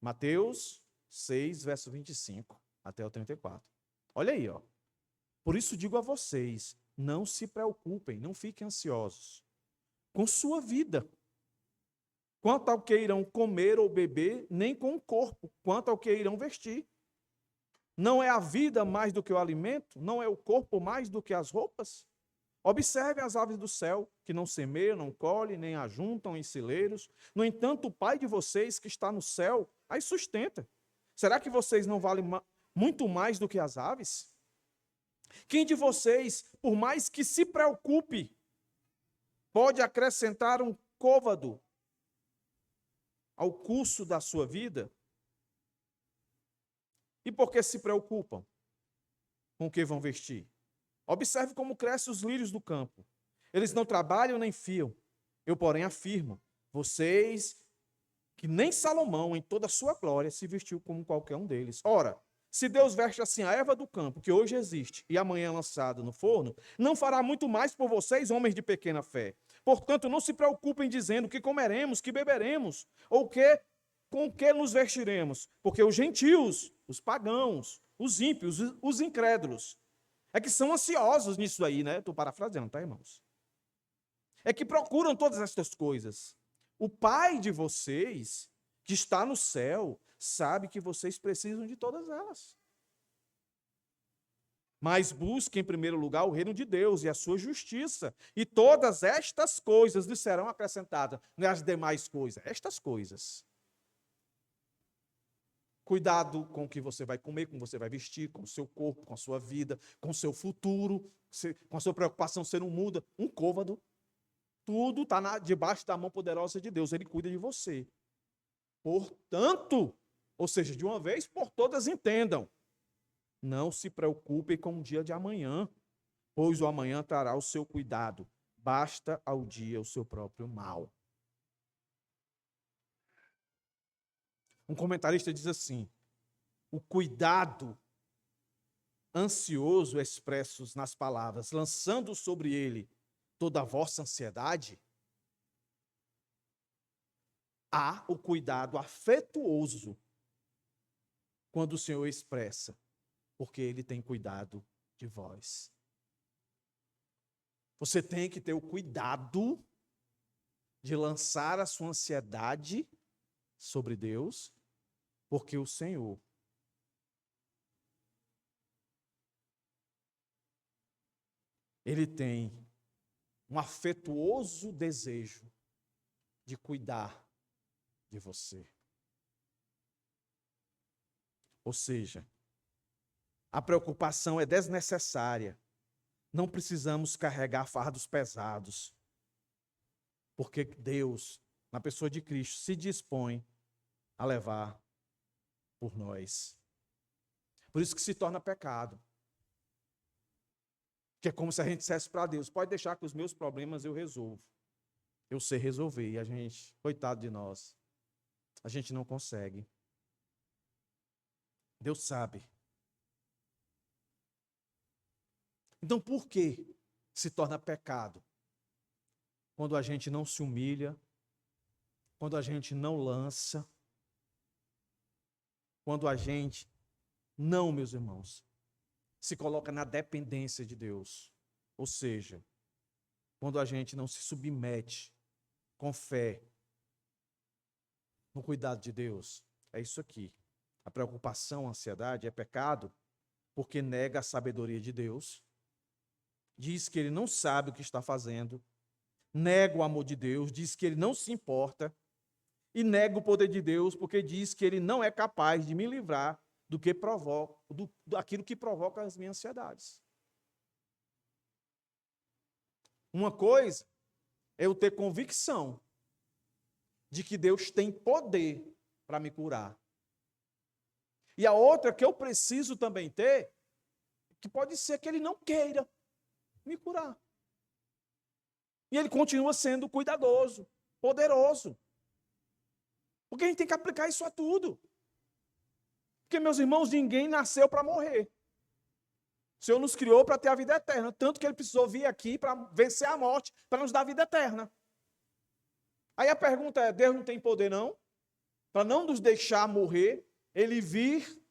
Mateus 6, verso 25 até o 34. Olha aí, ó. Por isso digo a vocês, não se preocupem, não fiquem ansiosos com sua vida, quanto ao que irão comer ou beber, nem com o corpo, quanto ao que irão vestir. Não é a vida mais do que o alimento? Não é o corpo mais do que as roupas? Observe as aves do céu, que não semeiam, não colhem, nem ajuntam em celeiros. No entanto, o Pai de vocês, que está no céu, as sustenta. Será que vocês não valem muito mais do que as aves? Quem de vocês, por mais que se preocupe, pode acrescentar um côvado ao curso da sua vida? E por que se preocupam com o que vão vestir? Observe como crescem os lírios do campo. Eles não trabalham nem fiam. Eu, porém, afirmo, vocês que nem Salomão, em toda a sua glória, se vestiu como qualquer um deles. Ora, se Deus veste assim a erva do campo, que hoje existe e amanhã é lançada no forno, não fará muito mais por vocês, homens de pequena fé. Portanto, não se preocupem dizendo que comeremos, que beberemos, ou com que nos vestiremos, porque os gentios, os pagãos, os ímpios, os incrédulos, é que são ansiosos nisso aí, né? Estou parafraseando, tá, irmãos? É que procuram todas estas coisas. O Pai de vocês, que está no céu, sabe que vocês precisam de todas elas. Mas busque em primeiro lugar o reino de Deus e a sua justiça, e todas estas coisas lhe serão acrescentadas. Não é as demais coisas, estas coisas. Cuidado com o que você vai comer, com o que você vai vestir, com o seu corpo, com a sua vida, com o seu futuro, com a sua preocupação, você não muda. Um côvado. Tudo está debaixo da mão poderosa de Deus. Ele cuida de você. Portanto, ou seja, de uma vez por todas entendam, não se preocupem com o dia de amanhã, pois o amanhã trará o seu cuidado. Basta ao dia o seu próprio mal. Um comentarista diz assim: o cuidado ansioso expressos nas palavras, lançando sobre ele toda a vossa ansiedade, há o cuidado afetuoso quando o Senhor expressa, porque Ele tem cuidado de vós. Você tem que ter o cuidado de lançar a sua ansiedade sobre Deus, porque o Senhor Ele tem um afetuoso desejo de cuidar de você. Ou seja, a preocupação é desnecessária. Não precisamos carregar fardos pesados, porque Deus, na pessoa de Cristo, se dispõe a levar por nós. Por isso que se torna pecado. Que é como se a gente dissesse para Deus, pode deixar que os meus problemas eu resolvo. Eu sei resolver. E a gente, coitado de nós, a gente não consegue. Deus sabe. Então por que se torna pecado? Quando a gente não se humilha, quando a gente não lança, quando a gente não, meus irmãos, se coloca na dependência de Deus. Ou seja, quando a gente não se submete com fé no cuidado de Deus. É isso aqui. A preocupação, a ansiedade é pecado porque nega a sabedoria de Deus, diz que ele não sabe o que está fazendo, nega o amor de Deus, diz que ele não se importa e nega o poder de Deus porque diz que ele não é capaz de me livrar do que provoca, daquilo que provoca as minhas ansiedades. Uma coisa é eu ter convicção de que Deus tem poder para me curar. E a outra que eu preciso também ter, que pode ser que ele não queira me curar. E ele continua sendo cuidadoso, poderoso. Porque a gente tem que aplicar isso a tudo. Porque, meus irmãos, ninguém nasceu para morrer. O Senhor nos criou para ter a vida eterna. Tanto que ele precisou vir aqui para vencer a morte, para nos dar a vida eterna. Aí a pergunta é, Deus não tem poder não? Para não nos deixar morrer, ele vir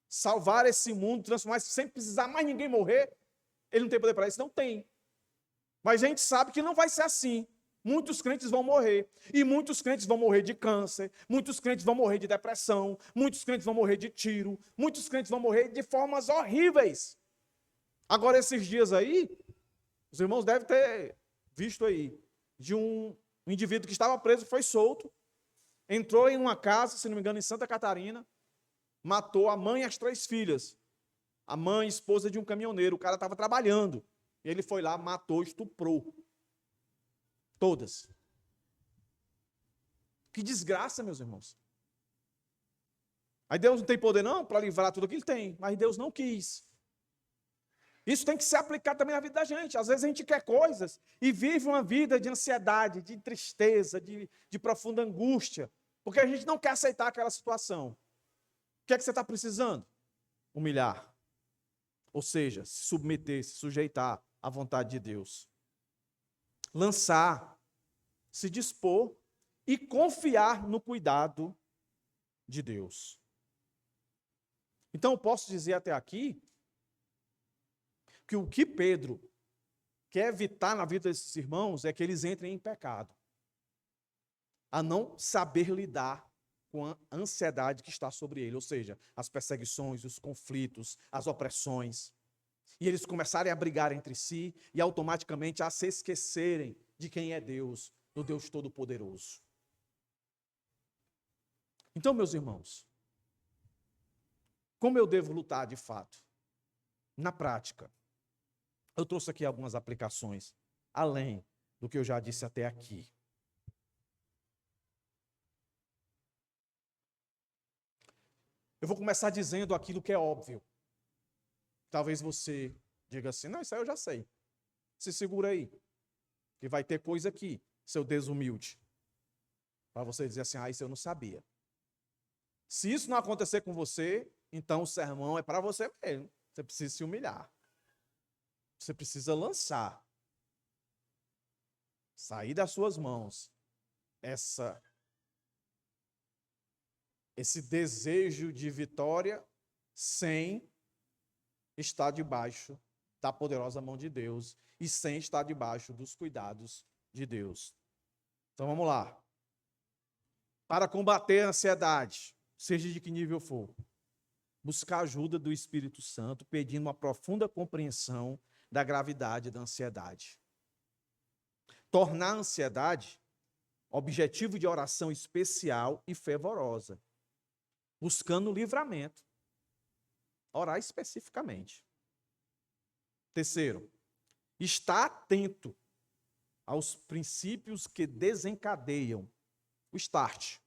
salvar esse mundo, transformar isso sem precisar mais ninguém morrer? Ele não tem poder para isso? Não tem. Mas a gente sabe que não vai ser assim. Muitos crentes vão morrer. E muitos crentes vão morrer de câncer. Muitos crentes vão morrer de depressão. Muitos crentes vão morrer de tiro. Muitos crentes vão morrer de formas horríveis. Agora, esses dias aí, os irmãos devem ter visto aí, de um indivíduo que estava preso, foi solto, entrou em uma casa, se não me engano, em Santa Catarina, matou a mãe e as 3 filhas. A mãe, esposa de um caminhoneiro. O cara estava trabalhando. Ele foi lá, matou, estuprou. Todas. Que desgraça, meus irmãos. Aí Deus não tem poder não para livrar tudo aquilo? Tem, mas Deus não quis. Isso tem que ser aplicado também na vida da gente. Às vezes a gente quer coisas e vive uma vida de ansiedade, de tristeza, de profunda angústia, porque a gente não quer aceitar aquela situação. O que é que você está precisando? Humilhar. Ou seja, se submeter, se sujeitar à vontade de Deus. Lançar, se dispor e confiar no cuidado de Deus. Então, eu posso dizer até aqui que o que Pedro quer evitar na vida desses irmãos é que eles entrem em pecado, a não saber lidar com a ansiedade que está sobre ele, ou seja, as perseguições, os conflitos, as opressões. E eles começarem a brigar entre si e automaticamente a se esquecerem de quem é Deus, do Deus Todo-Poderoso. Então, meus irmãos, como eu devo lutar de fato? Na prática, eu trouxe aqui algumas aplicações, além do que eu já disse até aqui. Eu vou começar dizendo aquilo que é óbvio. Talvez você diga assim, não, isso aí eu já sei. Se segura aí, que vai ter coisa aqui, seu desumilde. Para você dizer assim, isso eu não sabia. Se isso não acontecer com você, então o sermão é para você mesmo. Você precisa se humilhar. Você precisa lançar. Sair das suas mãos essa esse desejo de vitória sem estar debaixo da poderosa mão de Deus e sem estar debaixo dos cuidados de Deus. Então vamos lá. Para combater a ansiedade, seja de que nível for, buscar ajuda do Espírito Santo, pedindo uma profunda compreensão da gravidade da ansiedade. Tornar a ansiedade objetivo de oração especial e fervorosa, buscando livramento. Orar especificamente. Terceiro, estar atento aos princípios que desencadeiam o start,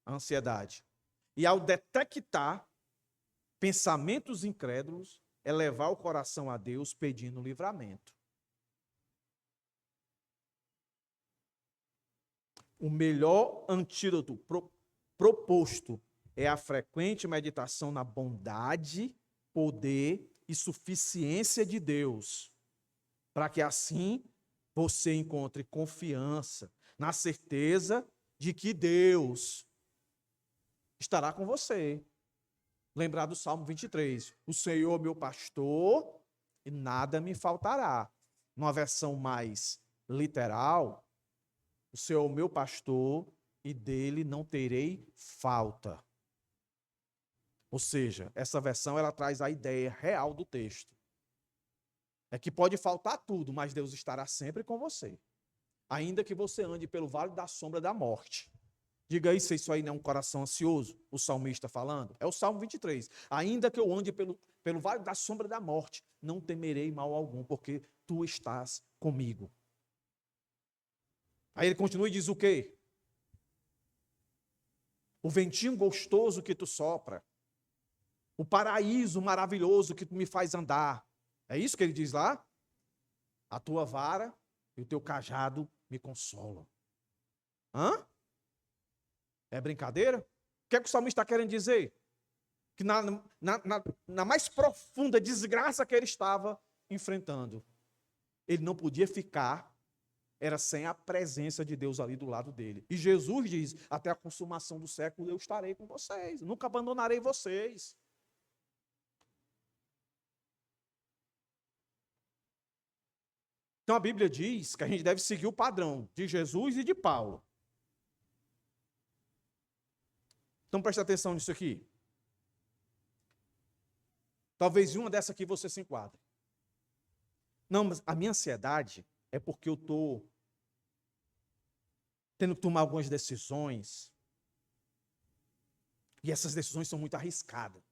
a ansiedade. E ao detectar pensamentos incrédulos, elevar o coração a Deus pedindo livramento. O melhor antídoto proposto é a frequente meditação na bondade, poder e suficiência de Deus, para que assim você encontre confiança na certeza de que Deus estará com você. Lembrar do Salmo 23. O Senhor, meu pastor, e nada me faltará. Numa versão mais literal, o Senhor, meu pastor, e dele não terei falta. Ou seja, essa versão ela traz a ideia real do texto. É que pode faltar tudo, mas Deus estará sempre com você. Ainda que você ande pelo vale da sombra da morte. Diga aí se isso aí não é um coração ansioso, o salmista falando. É o Salmo 23. Ainda que eu ande pelo vale da sombra da morte, não temerei mal algum, porque tu estás comigo. Aí ele continua e diz o quê? O ventinho gostoso que tu sopra, o paraíso maravilhoso que tu me faz andar. É isso que ele diz lá? A tua vara e o teu cajado me consolam. Hã? É brincadeira? O que é que o salmista está querendo dizer? Que na mais profunda desgraça que ele estava enfrentando, ele não podia ficar, era sem a presença de Deus ali do lado dele. E Jesus diz, até a consumação do século eu estarei com vocês, nunca abandonarei vocês. Então a Bíblia diz que a gente deve seguir o padrão de Jesus e de Paulo. Então preste atenção nisso aqui. Talvez em uma dessa aqui você se enquadre. Não, mas a minha ansiedade é porque eu estou tendo que tomar algumas decisões. E essas decisões são muito arriscadas.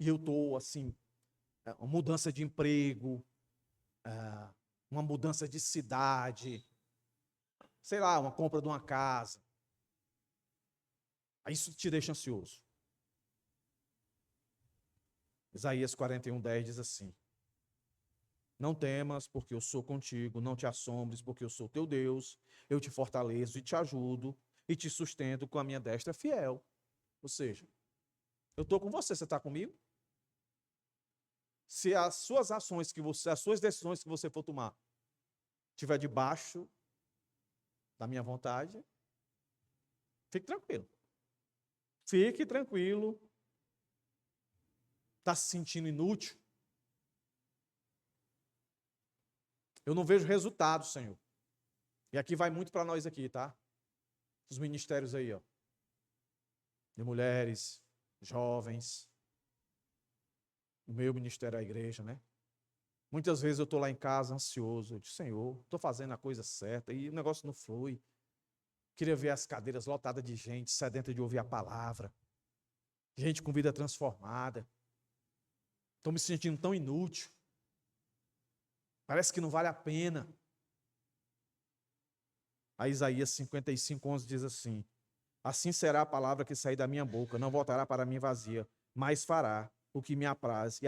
E eu estou, assim, uma mudança de emprego, uma mudança de cidade, sei lá, uma compra de uma casa. Aí isso te deixa ansioso. Isaías 41:10 diz assim: não temas, porque eu sou contigo, não te assombres, porque eu sou teu Deus, eu te fortaleço e te ajudo, e te sustento com a minha destra fiel. Ou seja, eu estou com você, você está comigo? Se as suas ações, as suas decisões que você for tomar, estiver debaixo da minha vontade, fique tranquilo. Fique tranquilo. Está se sentindo inútil? Eu não vejo resultado, Senhor. E aqui vai muito para nós aqui, tá? Os ministérios aí, ó. De mulheres, jovens. O meu ministério é a igreja, né? Muitas vezes eu estou lá em casa ansioso. Eu digo, Senhor, estou fazendo a coisa certa e o negócio não flui. Queria ver as cadeiras lotadas de gente, sedenta de ouvir a palavra. Gente com vida transformada. Estou me sentindo tão inútil. Parece que não vale a pena. A Isaías 55:11 diz assim: assim será a palavra que sair da minha boca, não voltará para mim vazia, mas fará o que me apraz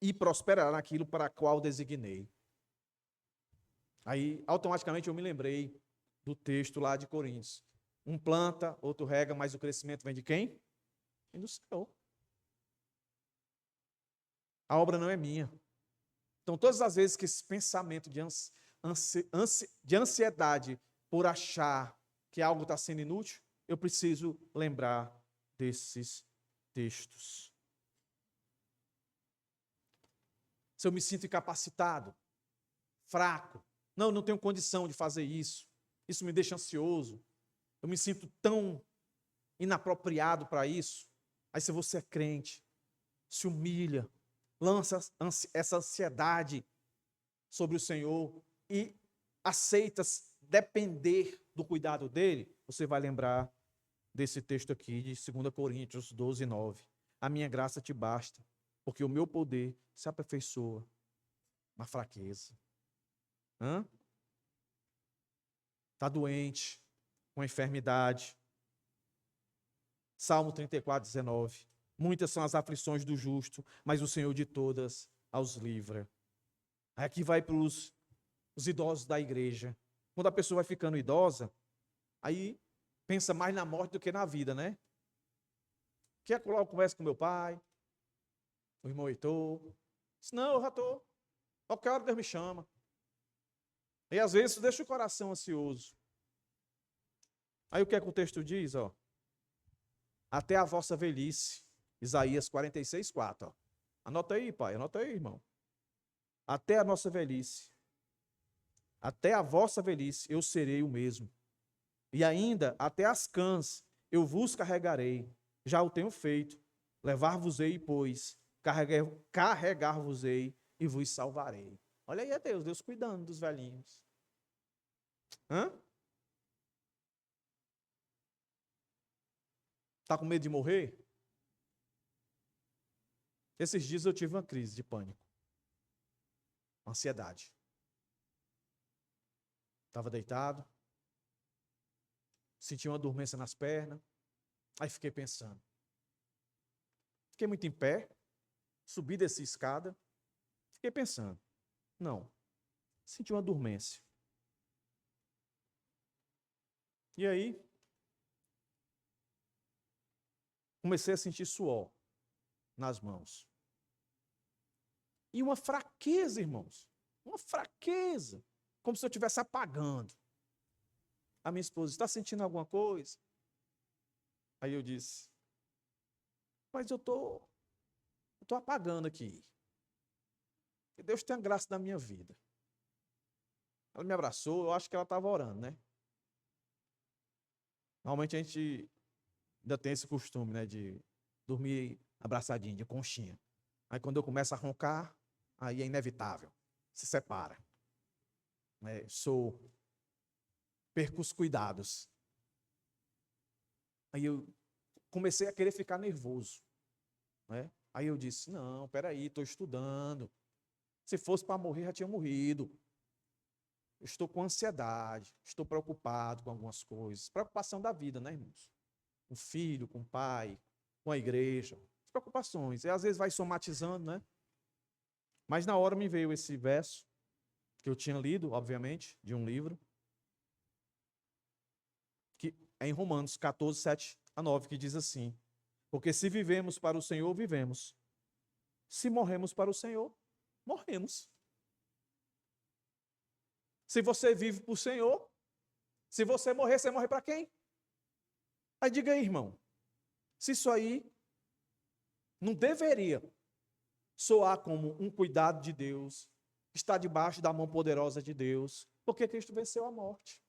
e prosperará naquilo para qual designei. Aí, automaticamente, eu me lembrei do texto lá de Coríntios. Um planta, outro rega, mas o crescimento vem de quem? Vem do Senhor. A obra não é minha. Então, todas as vezes que esse pensamento de ansiedade por achar que algo está sendo inútil, eu preciso lembrar desses textos. Se eu me sinto incapacitado, fraco, não tenho condição de fazer isso, isso me deixa ansioso, eu me sinto tão inapropriado para isso. Aí se você é crente, se humilha, lança essa ansiedade sobre o Senhor e aceita depender do cuidado dele, você vai lembrar desse texto aqui de 2 Coríntios 12, 9. A minha graça te basta, porque o meu poder se aperfeiçoa na fraqueza. Está doente, com enfermidade. Salmo 34, 19. Muitas são as aflições do justo, mas o Senhor de todas os livra. Aqui vai para os idosos da igreja. Quando a pessoa vai ficando idosa, aí pensa mais na morte do que na vida, né? Quer que eu converse com meu pai, o irmão Heitor? Disse, não, eu já estou. Qualquer hora Deus me chama. E às vezes deixa o coração ansioso. Aí o que é que o texto diz? Ó? Até a vossa velhice. Isaías 46, 4. Ó. Anota aí, pai. Anota aí, irmão. Até a nossa velhice. Até a vossa velhice eu serei o mesmo. E ainda até as cãs eu vos carregarei. Já o tenho feito. Levar-vos-ei, pois. Carregar-vos-ei e vos salvarei. Olha aí, é Deus cuidando dos velhinhos. Está com medo de morrer? Esses dias eu tive uma crise de pânico. Ansiedade. Estava deitado. Senti uma dormência nas pernas. Aí fiquei pensando. Fiquei muito em pé. Subi dessa escada. Fiquei pensando. Não. Senti uma dormência. E aí, comecei a sentir suor nas mãos. E uma fraqueza, irmãos. Uma fraqueza. Como se eu estivesse apagando. A minha esposa, está sentindo alguma coisa? Aí eu disse, mas eu estou apagando aqui. Que Deus tenha graça na minha vida. Ela me abraçou, eu acho que ela estava orando, né? Normalmente a gente ainda tem esse costume, né, de dormir abraçadinho, de conchinha. Aí quando eu começo a roncar, aí é inevitável, se separa. Perco os cuidados. Aí eu comecei a querer ficar nervoso. Né? Aí eu disse, não, peraí, estou estudando. Se fosse para morrer, já tinha morrido. Eu estou com ansiedade, estou preocupado com algumas coisas. Preocupação da vida, né, irmãos? Com o filho, com o pai, com a igreja. Preocupações. E às vezes vai somatizando, né? Mas na hora me veio esse verso, que eu tinha lido, obviamente, de um livro, que é em Romanos 14, 7 a 9, que diz assim, porque se vivemos para o Senhor, vivemos. Se morremos para o Senhor, morremos. Se você vive para o Senhor, se você morre para quem? Aí diga aí, irmão, se isso aí não deveria soar como um cuidado de Deus, estar debaixo da mão poderosa de Deus, porque Cristo venceu a morte.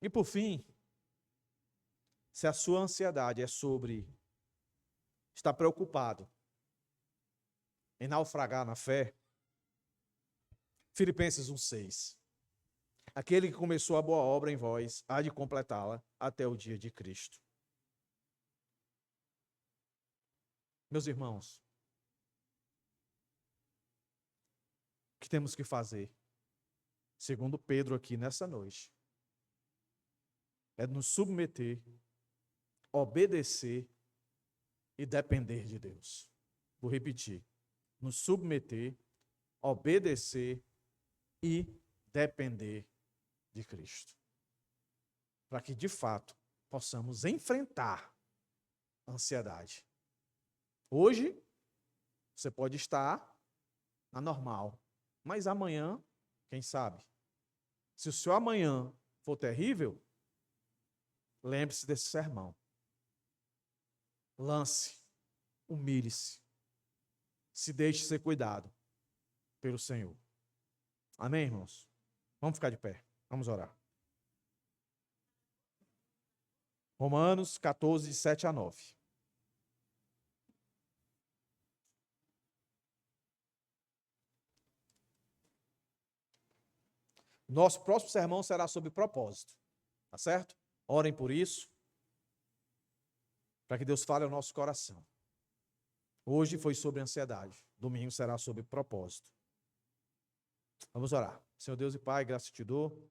E por fim, se a sua ansiedade é sobre estar preocupado em naufragar na fé, Filipenses 1,6. Aquele que começou a boa obra em vós, há de completá-la até o dia de Cristo. Meus irmãos, o que temos que fazer? Segundo Pedro aqui nessa noite, é nos submeter, obedecer e depender de Deus. Vou repetir. Nos submeter, obedecer e depender de Cristo. Para que, de fato, possamos enfrentar a ansiedade. Hoje, você pode estar na normal, mas amanhã, quem sabe? Se o seu amanhã for terrível, lembre-se desse sermão. Lance, humilhe-se, se deixe ser cuidado pelo Senhor. Amém, irmãos? Vamos ficar de pé, vamos orar. Romanos 14, de 7 a 9. Nosso próximo sermão será sobre propósito, tá certo? Orem por isso, para que Deus fale ao nosso coração. Hoje foi sobre ansiedade, domingo será sobre propósito. Vamos orar. Senhor Deus e Pai, graças te dou